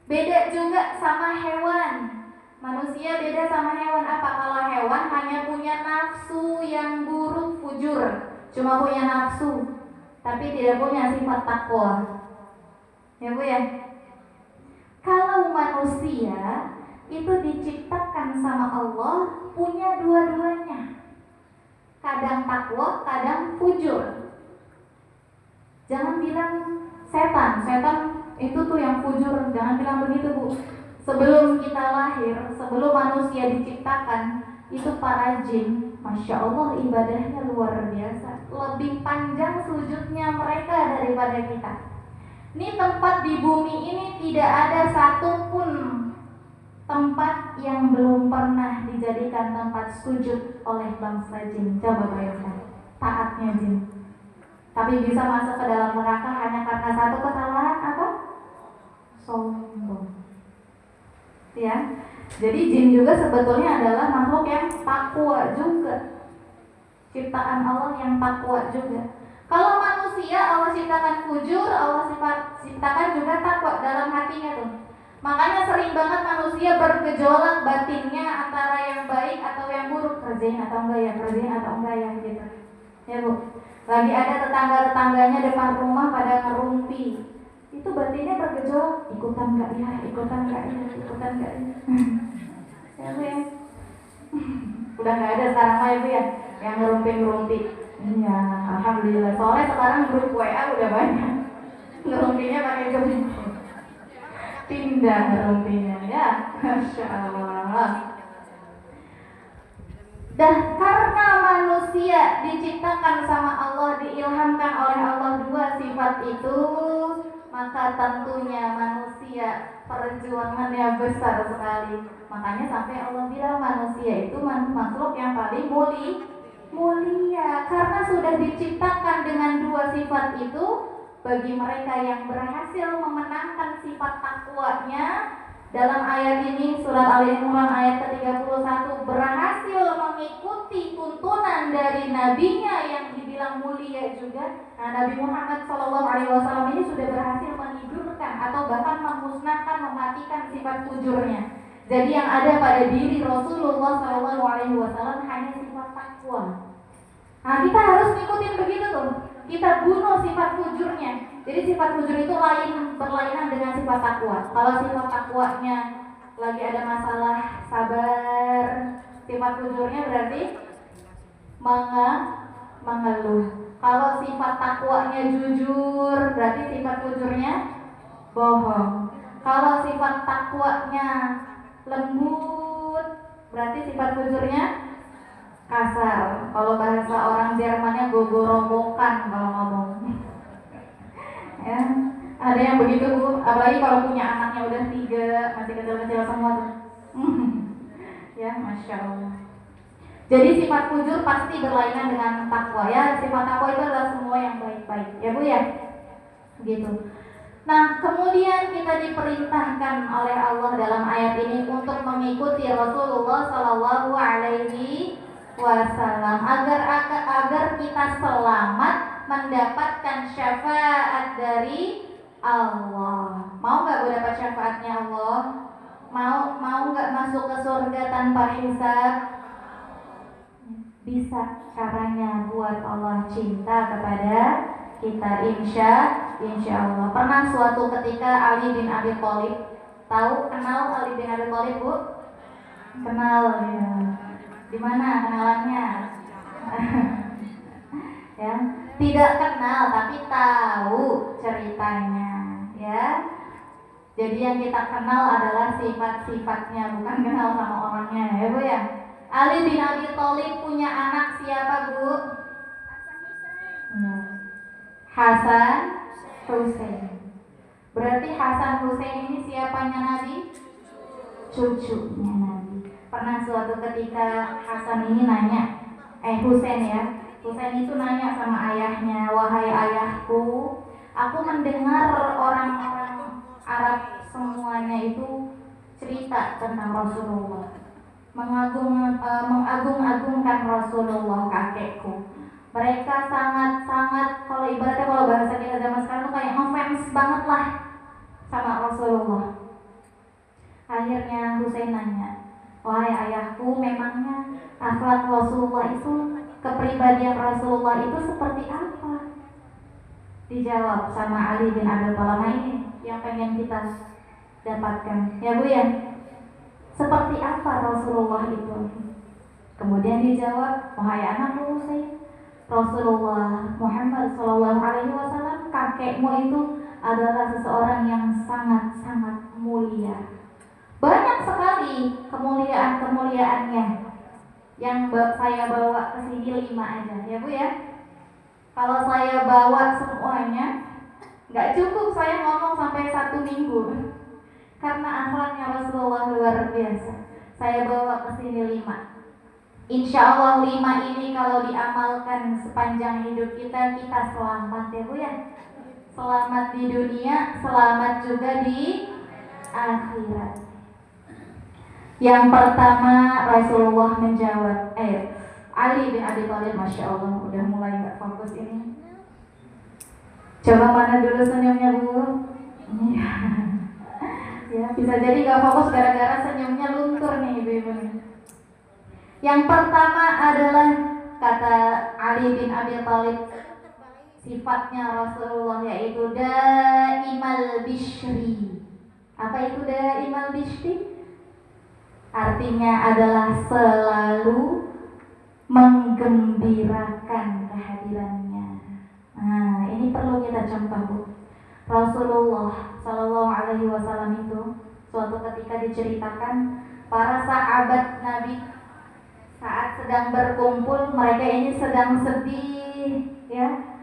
Beda juga sama hewan. Manusia beda sama hewan apa? Kalau hewan hanya punya nafsu yang buruk, fujur, cuma punya nafsu, tapi tidak punya sifat takwa. Ya Bu ya? Kalau manusia itu diciptakan sama Allah punya dua-duanya. Kadang takwa, kadang fujur. Jangan bilang setan itu tuh yang fujur, jangan bilang begitu Bu. Sebelum kita lahir, sebelum manusia diciptakan, itu para jin, masya Allah ibadahnya luar biasa, lebih panjang sujudnya mereka daripada kita. Ini tempat di bumi ini tidak ada satupun tempat yang belum pernah dijadikan tempat sujud oleh bangsa jin. Coba bayangkan, taatnya jin. Tapi bisa masuk ke dalam neraka hanya karena satu kesalahan apa? Sombong. Ya, jadi jin juga sebetulnya adalah makhluk yang takwa juga, ciptaan Allah yang takwa juga. Kalau manusia Allah ciptakan fujur, Allah ciptakan juga takwa dalam hatinya tuh. Makanya sering banget manusia bergejolak batinnya antara yang baik atau yang buruk, kerjain atau enggak ya, kerjain atau enggak ya gitu. Ya Bu, lagi ada tetangga-tetangganya depan rumah pada ngerumpi. Itu batinnya bergejolak, ikutan enggak ya, ikutan enggak ya, ikutan enggak ya. Ya Bu ya. Udah enggak ada sekarang mah ya Bu ya, yang ngerumpi-ngerumpi. Iya, alhamdulillah. Soalnya sekarang grup WA udah banyak. Ngerumpinya pakai jemput. Pindah ngerumpinya ya, masya Allah. Dan karena manusia diciptakan sama Allah, diilhamkan oleh Allah 2 sifat itu, maka tentunya manusia perjuangannya besar sekali. Makanya sampai Allah bilang manusia itu makhluk yang paling mulia. Karena sudah diciptakan dengan 2 sifat itu, bagi mereka yang berhasil memenangkan sifat takwanya, Dalam ayat ini surat Al-Imran ayat ke-31 berhasil mengikuti tuntunan dari nabinya yang dibilang mulia juga. Nah, Nabi Muhammad SAW ini sudah berhasil menidurkan atau bahkan memusnahkan, mematikan sifat fujurnya. Jadi yang ada pada diri Rasulullah SAW hanya sifat takwa. Nah, kita harus ngikutin begitu tuh. Kita bunuh sifat fujurnya. Jadi sifat fujur itu berlainan dengan sifat takwa. Kalau sifat takwanya lagi ada masalah, sabar. Sifat fujurnya berarti mengeluh. Kalau sifat takwanya jujur, berarti sifat fujurnya bohong. Kalau sifat takwanya lembut, berarti sifat fujurnya kasar. Kalau bahasa orang Jermannya gogorobokan kalau ngomong. Ya, ada yang begitu Bu, apalagi kalau punya anaknya udah 3, masih kecil-kecil semua tuh. Ya, Masya Allah. Jadi sifat fujur pasti berlainan dengan takwa ya. Sifat takwa itu adalah semua yang baik-baik, ya Bu ya. Gitu. Nah, kemudian kita diperintahkan oleh Allah dalam ayat ini untuk mengikuti Rasulullah Shallallahu Alaihi Wasallam agar kita selamat mendapatkan syafaat dari Allah. Mau nggak gue dapat syafaatnya Allah? Mau nggak masuk ke surga tanpa hisab? Bisa. Caranya buat Allah cinta kepada kita, insya Allah. Pernah suatu ketika Ali bin Abi Thalib, kenal Ali bin Abi Thalib Bu? Kenal ya. Di mana kenalannya? Ya, tidak kenal tapi tahu ceritanya, ya. Jadi yang kita kenal adalah sifat-sifatnya, bukan kenal sama orangnya, ya Bu ya. Ali bin Abi Thalib punya anak siapa Bu? Ya. Hasan Husain. Berarti Hasan Husain ini siapanya Nabi? Cucunya Nabi. Pernah suatu ketika Hasan ini nanya, Husain ya, Husain itu nanya sama ayahnya, wahai ayahku, aku mendengar orang-orang Arab semuanya itu cerita tentang Rasulullah, mengagung-agungkan Rasulullah kakekku. Mereka sangat-sangat, kalau ibaratnya kalau bahasa kita zaman sekarang tuh kayak ngefans banget lah sama Rasulullah. Akhirnya Husain nanya, wahai ayahku, memangnya akhlak Rasulullah itu, kepribadian Rasulullah itu seperti apa? Dijawab sama Ali bin Abi Thalib. Ini yang pengen kita dapatkan, ya Bu ya. Seperti apa Rasulullah itu? Kemudian dijawab, wahai anakku Husain, Rasulullah Muhammad SAW, kakekmu itu adalah seseorang yang sangat-sangat mulia. Banyak sekali kemuliaan-kemuliaannya yang saya bawa ke sini 5 aja, ya Bu ya. Kalau saya bawa semuanya, nggak cukup saya ngomong sampai 1 minggu, karena akhlaknya Rasulullah luar biasa. Saya bawa ke sini 5. Insya Allah 5 ini kalau diamalkan sepanjang hidup kita selamat, ya Bu ya. Selamat di dunia, selamat juga di akhirat. Yang pertama Rasulullah menjawab, Ali bin Abi Thalib, Masya Allah, udah mulai gak fokus ini. Coba mana dulu senyumnya Bu? Ya, bisa jadi gak fokus gara-gara senyumnya luntur nih ibu-ibu nih. Yang pertama adalah kata Ali bin Abi Thalib, sifatnya Rasulullah yaitu daimal bishri. Apa itu daimal bishri? Artinya adalah selalu menggembirakan kehadirannya. Nah, ini perlu kita contoh Bu. Rasulullah Shallallahu Alaihi Wasallam itu suatu ketika diceritakan para sahabat Nabi saat sedang berkumpul, mereka ini sedang sedih, ya,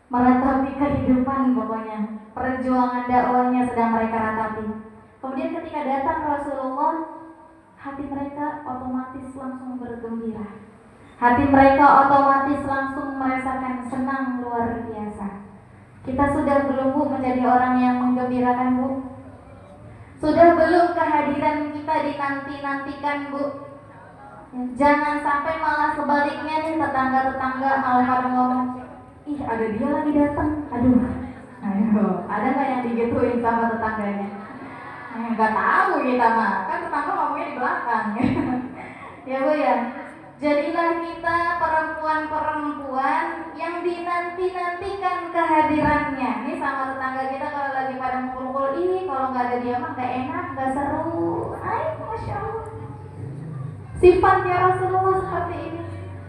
meratapi kehidupan, pokoknya perjuangan dakwahnya sedang mereka ratapi. Kemudian ketika datang Rasulullah, hati mereka otomatis langsung bergembira. Hati mereka otomatis langsung merasakan senang luar biasa. Kita sudah belum Bu menjadi orang yang menggembirakan Bu? Sudah belum kehadiran kita dinanti-nantikan, Bu? Jangan sampai malah sebaliknya nih, tetangga-tetangga malah pada ngomong, ih ada dia lagi datang. Aduh, ayo, ada nggak yang digituin sama tetangganya? Nggak tahu kita mah, kan tetangga ngomongnya di belakang. Ya Bu ya. Jadilah kita perempuan-perempuan yang dinanti-nantikan kehadirannya. Ini sama tetangga kita kalau lagi pada mukul-mukul, ih kalau nggak ada dia mah nggak enak, nggak seru. Ay, Masya Allah. Sifatnya Rasulullah seperti ini.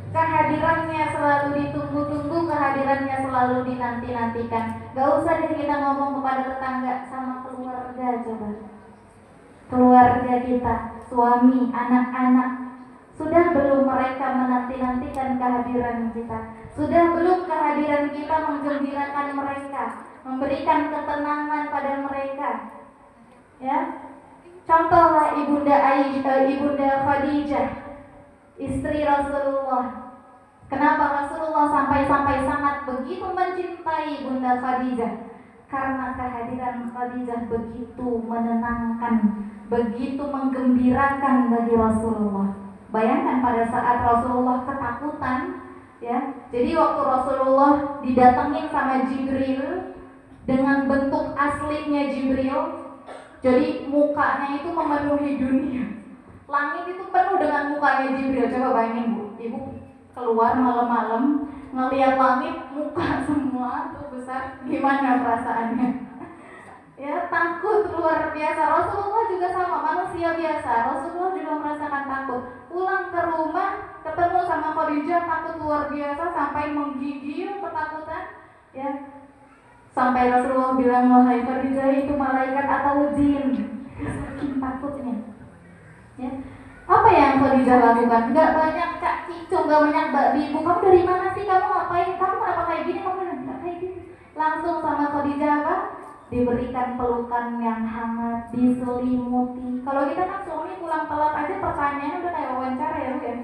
Kehadirannya selalu ditunggu-tunggu, kehadirannya selalu dinanti-nantikan. Gak usah deh kita ngomong kepada tetangga, sama keluarga coba. Keluarga kita, suami, anak-anak, sudah belum mereka menanti-nantikan kehadiran kita? Sudah belum kehadiran kita menggembirakan mereka, memberikan ketenangan pada mereka? Ya, contohlah Ibunda Aisyah, Ibunda Khadijah, istri Rasulullah. Kenapa Rasulullah sampai sangat begitu mencintai Bunda Khadijah? Karena kehadiran Khadijah begitu menenangkan, begitu menggembirakan bagi Rasulullah. Bayangkan pada saat Rasulullah ketakutan, ya. Jadi waktu Rasulullah didatengin sama Jibril dengan bentuk aslinya Jibril, jadi mukanya itu memenuhi dunia. Langit itu penuh dengan mukanya Jibril. Coba bayangin Bu, Ibu keluar malam-malam ngelihat langit, muka semua tuh besar, gimana perasaannya? Ya, takut luar biasa. Rasulullah juga sama, manusia biasa. Rasulullah juga merasakan takut. Pulang ke rumah, ketemu sama Khadijah, takut luar biasa sampai menggigil ketakutan. Ya, sampai Rasulullah bilang, wahai Khadijah, itu malaikat atau jin? Saking takutnya. Ya, apa yang Khadijah lakukan? Gak banyak Cak Cicung, gak banyak Mbak Bibu. Kamu dari mana sih? Kamu ngapain? Kamu kenapa kayak gini? Kamu nggak kayak gini. Langsung sama Khadijah apa? Diberikan pelukan yang hangat, diselimuti. Kalau kita kan suami pulang telat aja pertanyaannya udah kayak wawancara ya Bu ya.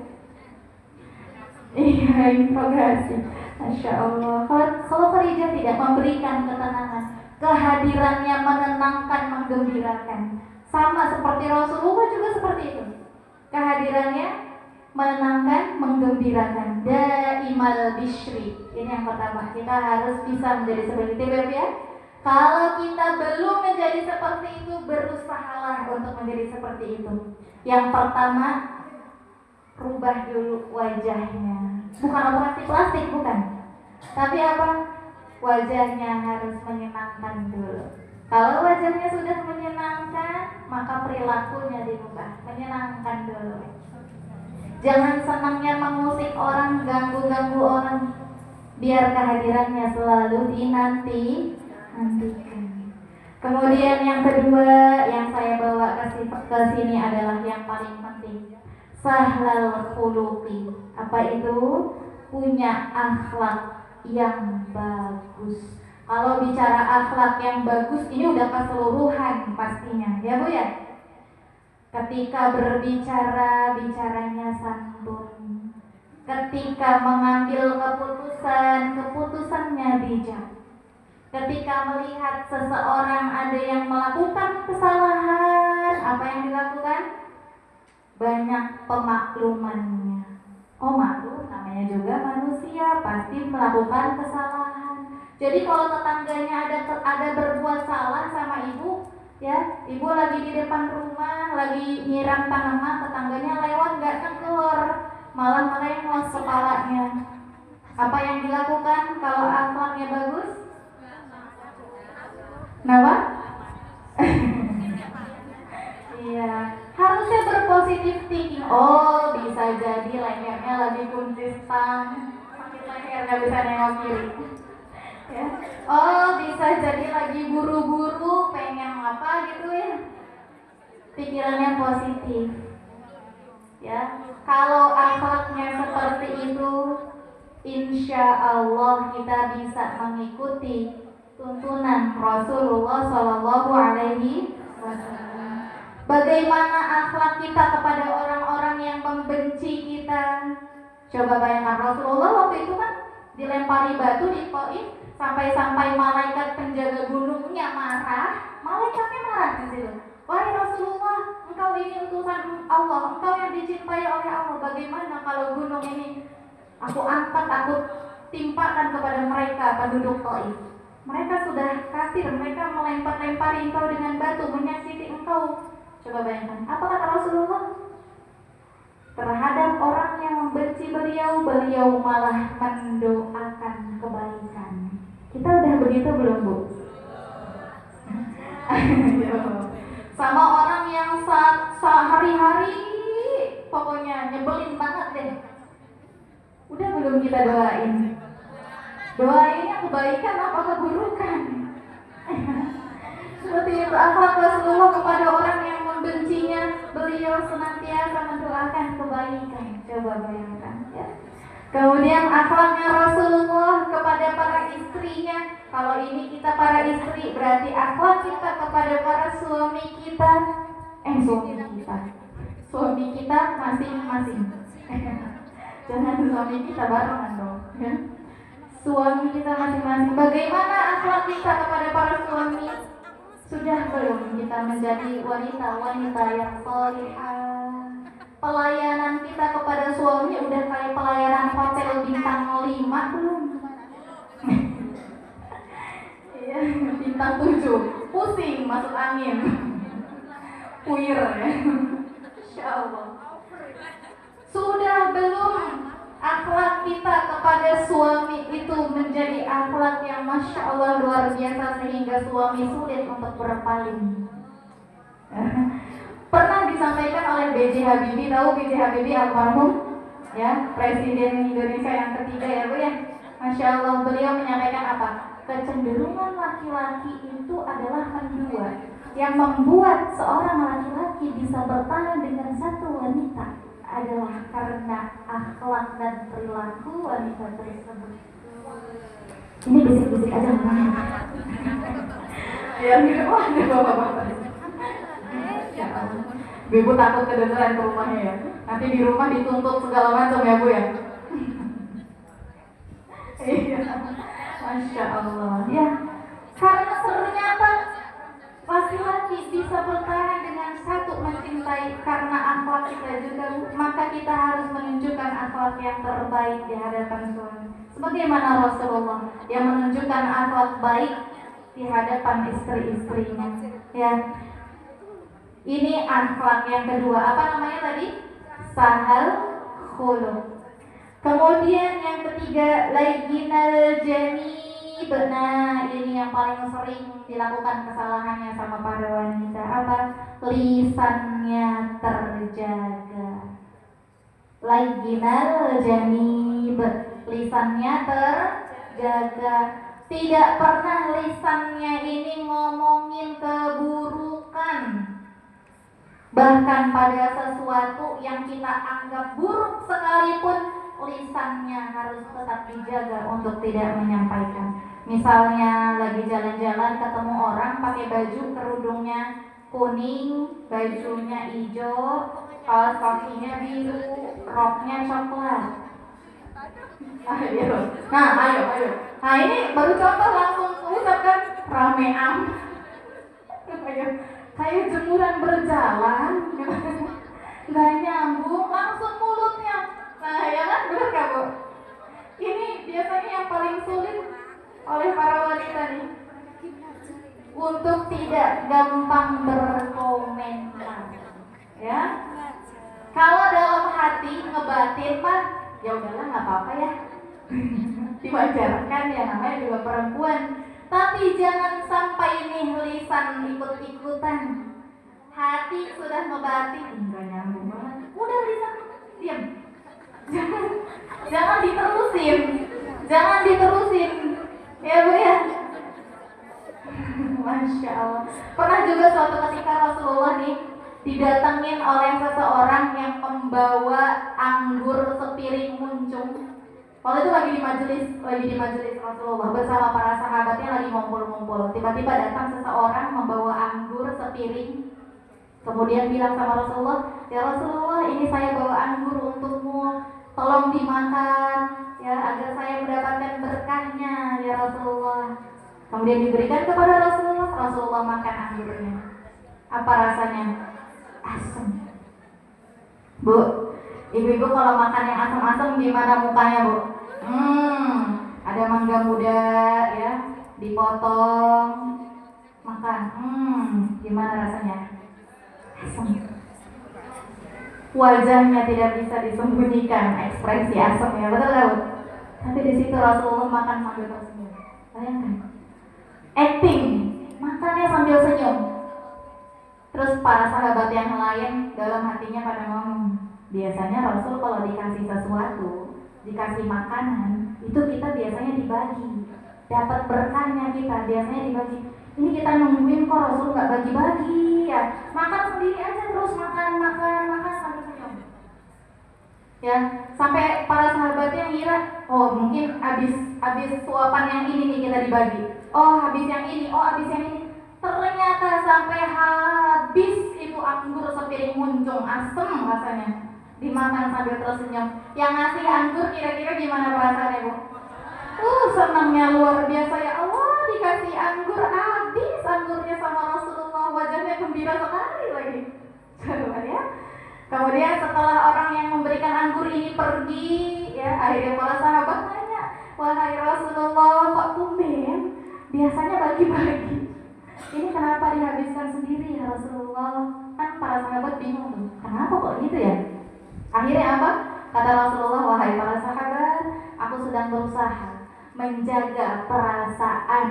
Iya, interogasi. Masya Allah. Kalau Khadijah tidak memberikan ketenangan, kehadirannya menenangkan, menggembirakan. Sama seperti Rasulullah juga seperti itu. Kehadirannya menenangkan, menggembirakan. Daimal bishri. Ini yang pertama, kita harus bisa menjadi seperti itu ya. Kalau kita belum menjadi seperti itu, berusahalah untuk menjadi seperti itu. Yang pertama, rubah dulu wajahnya. Bukan operasi plastik, bukan. Tapi apa? Wajahnya harus menyenangkan dulu. Kalau wajahnya sudah menyenangkan, maka perilakunya dirubah. Menyenangkan dulu. Jangan senangnya mengusik orang, ganggu-ganggu orang. Biar kehadirannya selalu dinantikan. Kemudian yang kedua yang saya bawa ke sini adalah yang paling penting, sahlal khuluqi. Apa itu? Punya akhlak yang bagus. Kalau bicara akhlak yang bagus, ini udah keseluruhan pastinya, ya Bu ya. Ketika berbicara, bicaranya santun. Ketika mengambil keputusan, keputusannya bijak. Ketika melihat seseorang ada yang melakukan kesalahan, apa yang dilakukan? Banyak pemaklumannya. Oh maklum, namanya juga manusia, pasti melakukan kesalahan. Jadi kalau tetangganya ada berbuat salah sama ibu, ya, ibu lagi di depan rumah, lagi nyiram tanaman, tetangganya lewat nggak tegur, malah melengos kepalanya. Apa yang dilakukan kalau akhlaknya bagus? Kenapa? Iya, harusnya berpositif thinking. Oh, bisa jadi lehernya lagi kunci stang, sakit leher nggak bisa nengok kiri. Ya. Oh, bisa jadi lagi buru-buru, pengen apa gitu ya. Pikirannya positif. Ya, kalau akhlaknya seperti itu, insya Allah kita bisa mengikuti tuntunan Rasulullah Shallallahu Alaihi Wasallam. Bagaimana akhlak kita kepada orang-orang yang membenci kita? Coba bayangkan, Rasulullah waktu itu kan dilempari batu di Taif, sampai-sampai malaikat penjaga gunungnya marah. Malaikatnya marah di situ. wahai Rasulullah, engkau ini utusan Allah, engkau yang dicintai oleh Allah. Bagaimana kalau gunung ini aku angkat, aku timpakan kepada mereka penduduk Taif? Mereka sudah kafir, mereka melempar-lempari engkau dengan batu, menyakiti engkau. Coba bayangkan, apa kata Rasulullah? Terhadap orang yang membenci beliau, beliau malah mendoakan kebaikan. Kita udah begitu belum, Bu? Sama orang yang sehari-hari pokoknya nyebelin banget deh, udah belum kita doain? Doainnya kebaikan apa keburukan? Seperti itu akhlak Rasulullah kepada orang yang membencinya, beliau senantiasa mendoakan kebaikan. Coba bayangkan ya. Kemudian akhlaknya Rasulullah kepada para istrinya. Kalau ini kita para istri, berarti akhlak kita kepada para suami kita. Suami kita masing-masing. Jangan suami kita barengan dong ya. Suami kita masing-masing. Bagaimana akhlak kita kepada para suami? Sudah belum kita menjadi wanita-wanita yang salihah? Pelayanan kita kepada suami udah kayak pelayanan hotel bintang 5 belum? Iya, bintang 7. Pusing, masuk angin. Puir ya. Insya Allah. Sudah belum akhlak kita kepada suami itu menjadi akhlak yang Masya Allah luar biasa sehingga suami sulit untuk berpaling? Pernah disampaikan oleh B.J. Habibie, tahu B.J. Habibie almarhum ya, Presiden Indonesia yang ketiga ya Bu ya. Masya Allah, beliau menyampaikan apa? Kecenderungan laki-laki itu adalah dua. Yang membuat seorang laki-laki bisa bertahan dengan satu wanita adalah karena akhlak dan perilaku wanita tersebut. Ini bisik-bisik aja ya, wah ada bapak-bapak. Ya Allah. Ibu takut kedengeran ke rumahnya ya. Nanti di rumah dituntut segala macam ya Bu ya. Iya. Masya Allah. Ya, karena ternyata laki-laki bisa bertahan dengan satu mencintai karena akhlak kita juga, maka kita harus menunjukkan akhlak yang terbaik di hadapan suami. Sebagaimana Rasulullah yang menunjukkan akhlak baik di hadapan istri-istrinya. Ya. Ini akhlak yang kedua. Apa namanya tadi? Sahal khuluq. Kemudian yang ketiga, layyinal janib. Nah, ini yang paling sering dilakukan kesalahannya sama para wanita. Apa? Lisannya terjaga. Layyinal janib. Lisannya terjaga. Tidak pernah lisannya ini ngomongin keburukan. Bahkan pada sesuatu yang kita anggap buruk sekalipun, lisannya harus tetap dijaga untuk tidak menyampaikan. Misalnya lagi jalan-jalan ketemu orang pakai baju kerudungnya kuning, bajunya hijau, kaos kakinya biru, roknya coklat. Ayo. Nah ini baru contoh langsung ucapkan rame am. Ayo. Kayak jemuran berjalan, nggak nyambung, langsung mulutnya. Nah ya kan, benar gak Bu? Ini biasanya yang paling sulit oleh para wanita nih, untuk tidak gampang berkomentar. Ya, kalau dalam hati ngebatin mah, ya udahlah nggak apa-apa ya, diwajarkan ya, namanya juga perempuan. Tapi jangan sampai nih lisan ikut-ikutan. Hati sudah ngebatin, enggak nyambung banget. Udah lisan diam. Jangan diterusin. Ya Bu ya. Masya Allah. Pernah juga suatu ketika Rasulullah nih didatengin oleh seseorang yang membawa anggur sepiring muncung. Waktu itu lagi di majelis Rasulullah bersama para sahabatnya lagi ngumpul-ngumpul. Tiba-tiba datang seseorang membawa anggur sepiring. Kemudian bilang sama Rasulullah, "Ya Rasulullah, ini saya bawa anggur untukmu. Tolong dimakan ya agar saya mendapatkan berkahnya ya Rasulullah." Kemudian diberikan kepada Rasulullah. Rasulullah makan anggurnya. Apa rasanya? Asam. Bu, ibu-ibu kalau makan yang asam-asam gimana mukanya, Bu? Ada mangga muda ya, dipotong, makan. Gimana rasanya? Asam. Wajahnya tidak bisa disembunyikan ekspresi asamnya, betul nggak, Bu? Tapi di situ Rasulullah makan sambil tersenyum. Bayangkan, acting, makannya sambil senyum. Terus para sahabat yang lain dalam hatinya pada ngomong, biasanya Rasul kalau dikasih sesuatu, dikasih makanan, itu kita biasanya dibagi, dapat berkahnya kita biasanya dibagi. Ini kita nungguin kok Rasul nggak bagi-bagi ya, makan sendiri aja terus makan sambil senyum. Ya, sampai para sahabatnya ngira, oh mungkin habis suapan yang ini nih kita dibagi. Oh habis yang ini, oh habis yang ini. Ternyata sampai habis itu anggur sepiring muncung, asem rasanya. Dimakan sambil tersenyum. Yang ngasih anggur kira-kira gimana perasaannya, Bu? Senangnya luar biasa, ya Allah, dikasih anggur, habis anggurnya sama Rasulullah, wajahnya gembira sekali lagi. Coba ya. Kemudian setelah orang yang memberikan anggur ini pergi, ya akhirnya para sahabat nanya, wahai Rasulullah, kok tumben? Biasanya bagi-bagi. Ini kenapa dihabiskan sendiri ya Rasulullah? Kan para sahabat bingung tuh, kenapa kok gitu ya? Akhirnya apa? Kata Rasulullah, wahai para sahabat, aku sedang berusaha menjaga perasaan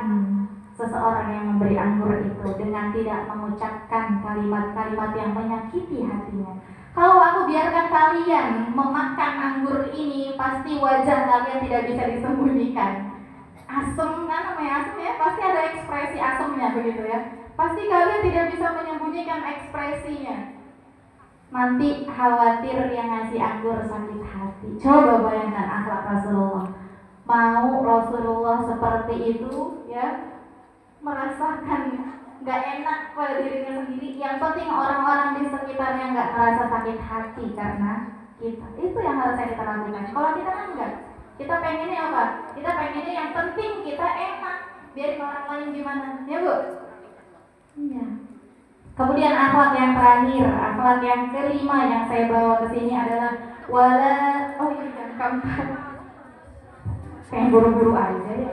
seseorang yang memberi anggur itu dengan tidak mengucapkan kalimat-kalimat yang menyakiti hatinya. Kalau aku biarkan kalian memakan anggur ini, pasti wajah kalian tidak bisa disembunyikan. Asem kan namanya asem ya, pasti ada ekspresi asemnya begitu ya. Pasti kalian tidak bisa menyembunyikan ekspresinya. Nanti khawatir yang ngasih anggur sakit hati. Coba bayangkan akhlak Rasulullah. Mau Rasulullah seperti itu ya, merasakan nggak enak pada dirinya sendiri. Yang penting orang-orang di sekitarnya nggak merasa sakit hati karena kita. Itu yang harusnya kita lakukan. Kalau kita kan enggak. Kita pengennya apa? Kita pengennya yang penting kita enak. Biarin orang lain gimana, ya Bu? Iya. Kemudian akhlak yang terakhir, akhlak yang kelima yang saya bawa ke sini adalah yang keempat. Kayak buru-buru aja ya.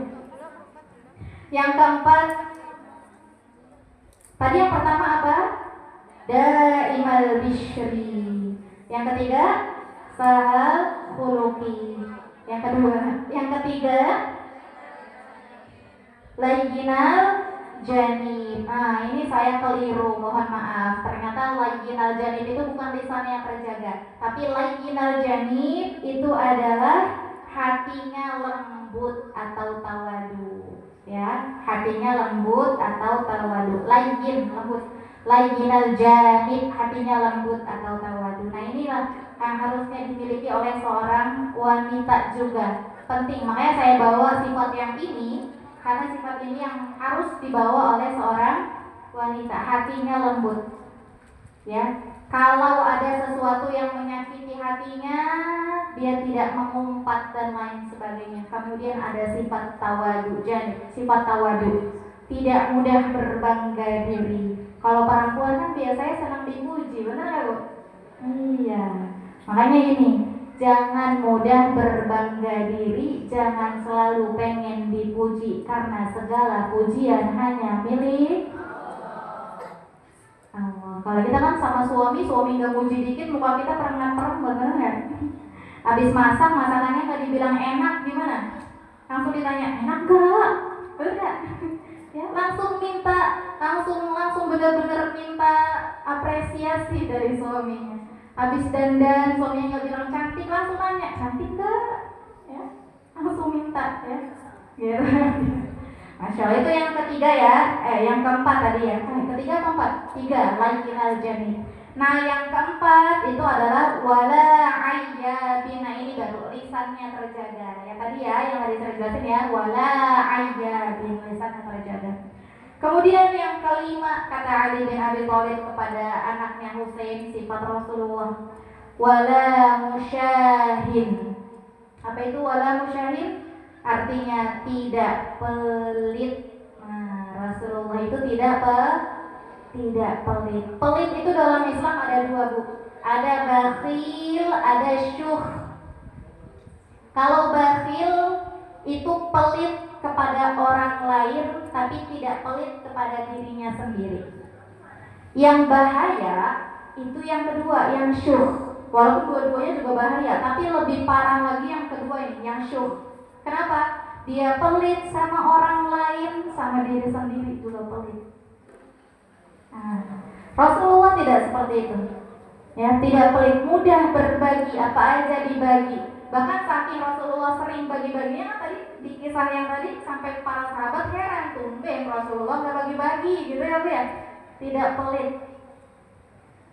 Yang keempat, tadi yang pertama apa? Daimal bishri. Yang ketiga, sahal khuluqi. Yang kedua, yang ketiga, layyinal janib. Nah, ini saya keliru, mohon maaf. Ternyata layyinal janib itu bukan lisan yang terjaga, tapi layyinal janib itu adalah hatinya lembut atau tawadu. Ya, hatinya lembut atau tawadu. Layyin, lembut. Layyinal janib, hatinya lembut atau tawadu. Nah, inilah yang harusnya dimiliki oleh seorang wanita juga. Penting, makanya saya bawa sifat yang ini karena sifat ini yang harus dibawa oleh seorang wanita, hatinya lembut. Ya, kalau ada sesuatu yang menyakiti hatinya, dia tidak mengumpat dan lain sebagainya. Kemudian ada sifat tawadu, sifat tawadu, tidak mudah berbangga diri. Kalau perempuan kan biasanya senang dipuji, benar nggak Bu? Iya. Makanya ini, jangan mudah berbangga diri, jangan selalu pengen dipuji, karena segala pujian hanya milik Allah. Kalau kita kan sama suami nggak puji dikit, muka kita perengan-pereng, bener nggak? Habis masak, masakannya nggak dibilang enak, gimana? Langsung ditanya, enak gak? Bener. Ya, langsung benar-benar minta apresiasi dari suaminya. Habis dandan, suaminya nggak bilang cantik, langsung nanya, cantik gak? Ya, langsung minta ya. Gitu. Masya Allah, itu yang ketiga ya, yang keempat tadi ya. Ketiga atau keempat? Tiga, layyinal janib. Nah, yang keempat itu adalah wala ayyabin. Nah, ini baru lisannya terjaga. Ya tadi ya, yang tadi saya jelasin ya, wala ayyabin, lisannya terjaga. Kemudian yang kelima, kata Ali bin Abi Thalib kepada anaknya Husain, sifat Rasulullah, wala musyahin. Apa itu wala musyahin? Artinya tidak pelit. Nah, Rasulullah itu tidak tidak pelit. Pelit itu dalam Islam ada dua, Bu. Ada bakhil, ada syuh. Kalau bakhil itu pelit kepada orang lain tapi tidak pelit kepada dirinya sendiri. Yang bahaya itu yang kedua, yang syuh. Walaupun dua-duanya juga bahaya, tapi lebih parah lagi yang kedua ini, yang syuh. Kenapa? Dia pelit sama orang lain, sama diri sendiri juga pelit. Rasulullah tidak seperti itu. Ya, tidak pelit, mudah berbagi, apa aja dibagi. Bahkan saking Rasulullah sering bagi-baginya, tadi di kisah yang tadi sampai para sahabat heran, tumben Rasulullah nggak bagi-bagi gitu ya, Bu ya. Tidak pelit.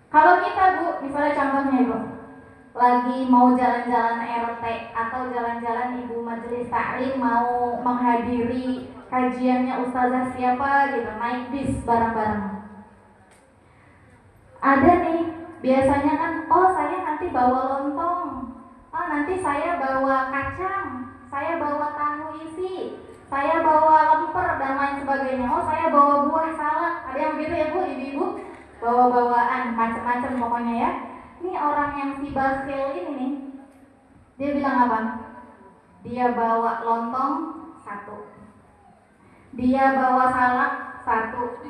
Kalau kita, Bu, misalnya contohnya, Bu, lagi mau jalan-jalan RT atau jalan-jalan ibu majelis taklim mau menghadiri kajiannya ustazah siapa gitu, naik bis bareng-bareng. Ada nih, biasanya kan, oh saya nanti bawa lontong, oh nanti saya bawa kacang, saya bawa tahu isi, saya bawa lemper dan lain sebagainya. Oh saya bawa buah salad. Ada yang begitu ya, Bu, ibu-ibu? Bawa-bawaan macam-macam pokoknya ya. Ini orang yang si bakhil ini nih, dia bilang apa? Dia bawa lontong satu, dia bawa salad satu,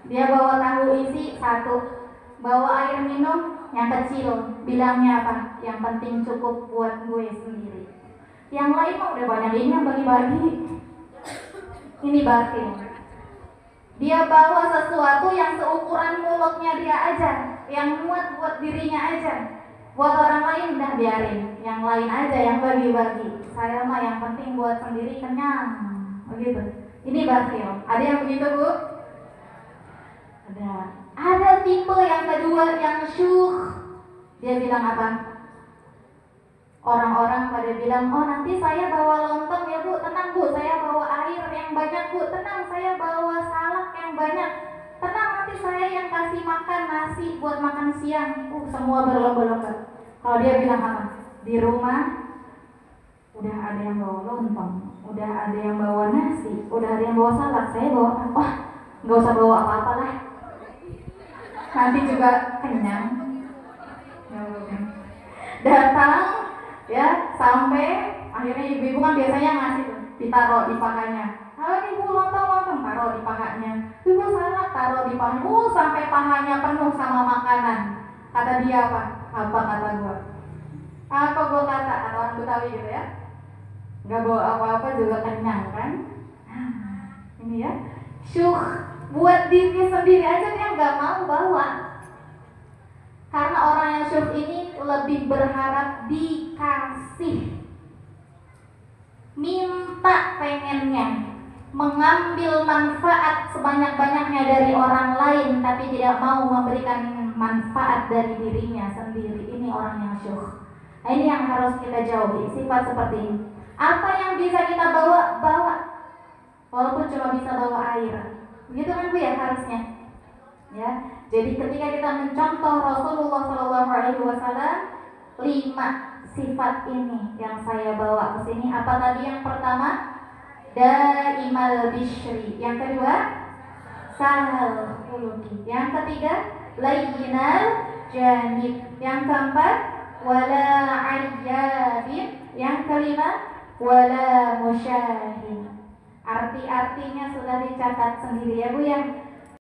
dia bawa tahu isi satu, bawa air minum yang kecil. Bilangnya apa? Yang penting cukup buat gue sendiri. Yang lain mah udah banyak ini yang bagi-bagi. Ini bakhil. Dia bawa sesuatu yang seukuran mulutnya dia aja, yang muat buat dirinya aja. Buat orang lain udah biarin, yang lain aja yang bagi-bagi. Saya mah yang penting buat sendiri kenyang, begitu. Ini bakhil. Ada yang begitu, Bu? Ada. Ada tipe yang kedua yang syuh. Dia bilang apa? Orang-orang pada bilang, oh nanti saya bawa lontong ya Bu, tenang Bu, saya bawa air yang banyak Bu, tenang saya bawa salad yang banyak, tenang nanti saya yang kasih makan nasi buat makan siang. Semua berlomba-lomba. Kalau dia bilang apa? Di rumah udah ada yang bawa lontong, udah ada yang bawa nasi, udah ada yang bawa salad, saya bawa apa? Nggak usah bawa apa-apa lah, nanti juga kenyang. Datang ya, sampai akhirnya ibu-ibu kan biasanya ngasih tuh, ditaruh di pahanya. Ibu lontong taruh di pahanya, ibu salad taruh di pahanya. Sampai pahanya penuh sama makanan. Kata dia apa? Apa kata gua? Apa gua kata orang Betawi gitu ya? Gak bawa apa-apa juga kenyang kan? Ini ya, syuh, buat diri sendiri aja dia nggak mau bawa. Karena orang yang syuh ini lebih berharap dikasih, minta pengennya, mengambil manfaat sebanyak-banyaknya dari orang lain, tapi tidak mau memberikan manfaat dari dirinya sendiri. Ini orang yang syuh. Nah, ini yang harus kita jauhi, sifat seperti ini. Apa yang bisa kita bawa, bawa. Walaupun cuma bisa bawa air. Begitu kan Bu ya harusnya. Ya. Jadi ketika kita mencontoh Rasulullah SAW, 5 sifat ini yang saya bawa ke sini. Apa tadi yang pertama? Daimal bishri. Yang kedua, sahal khuluqi. Yang ketiga, layyinal janib. Yang keempat, wala ayyabin. Yang kelima, wala musyahin. Arti-artinya sudah dicatat sendiri ya Bu ya.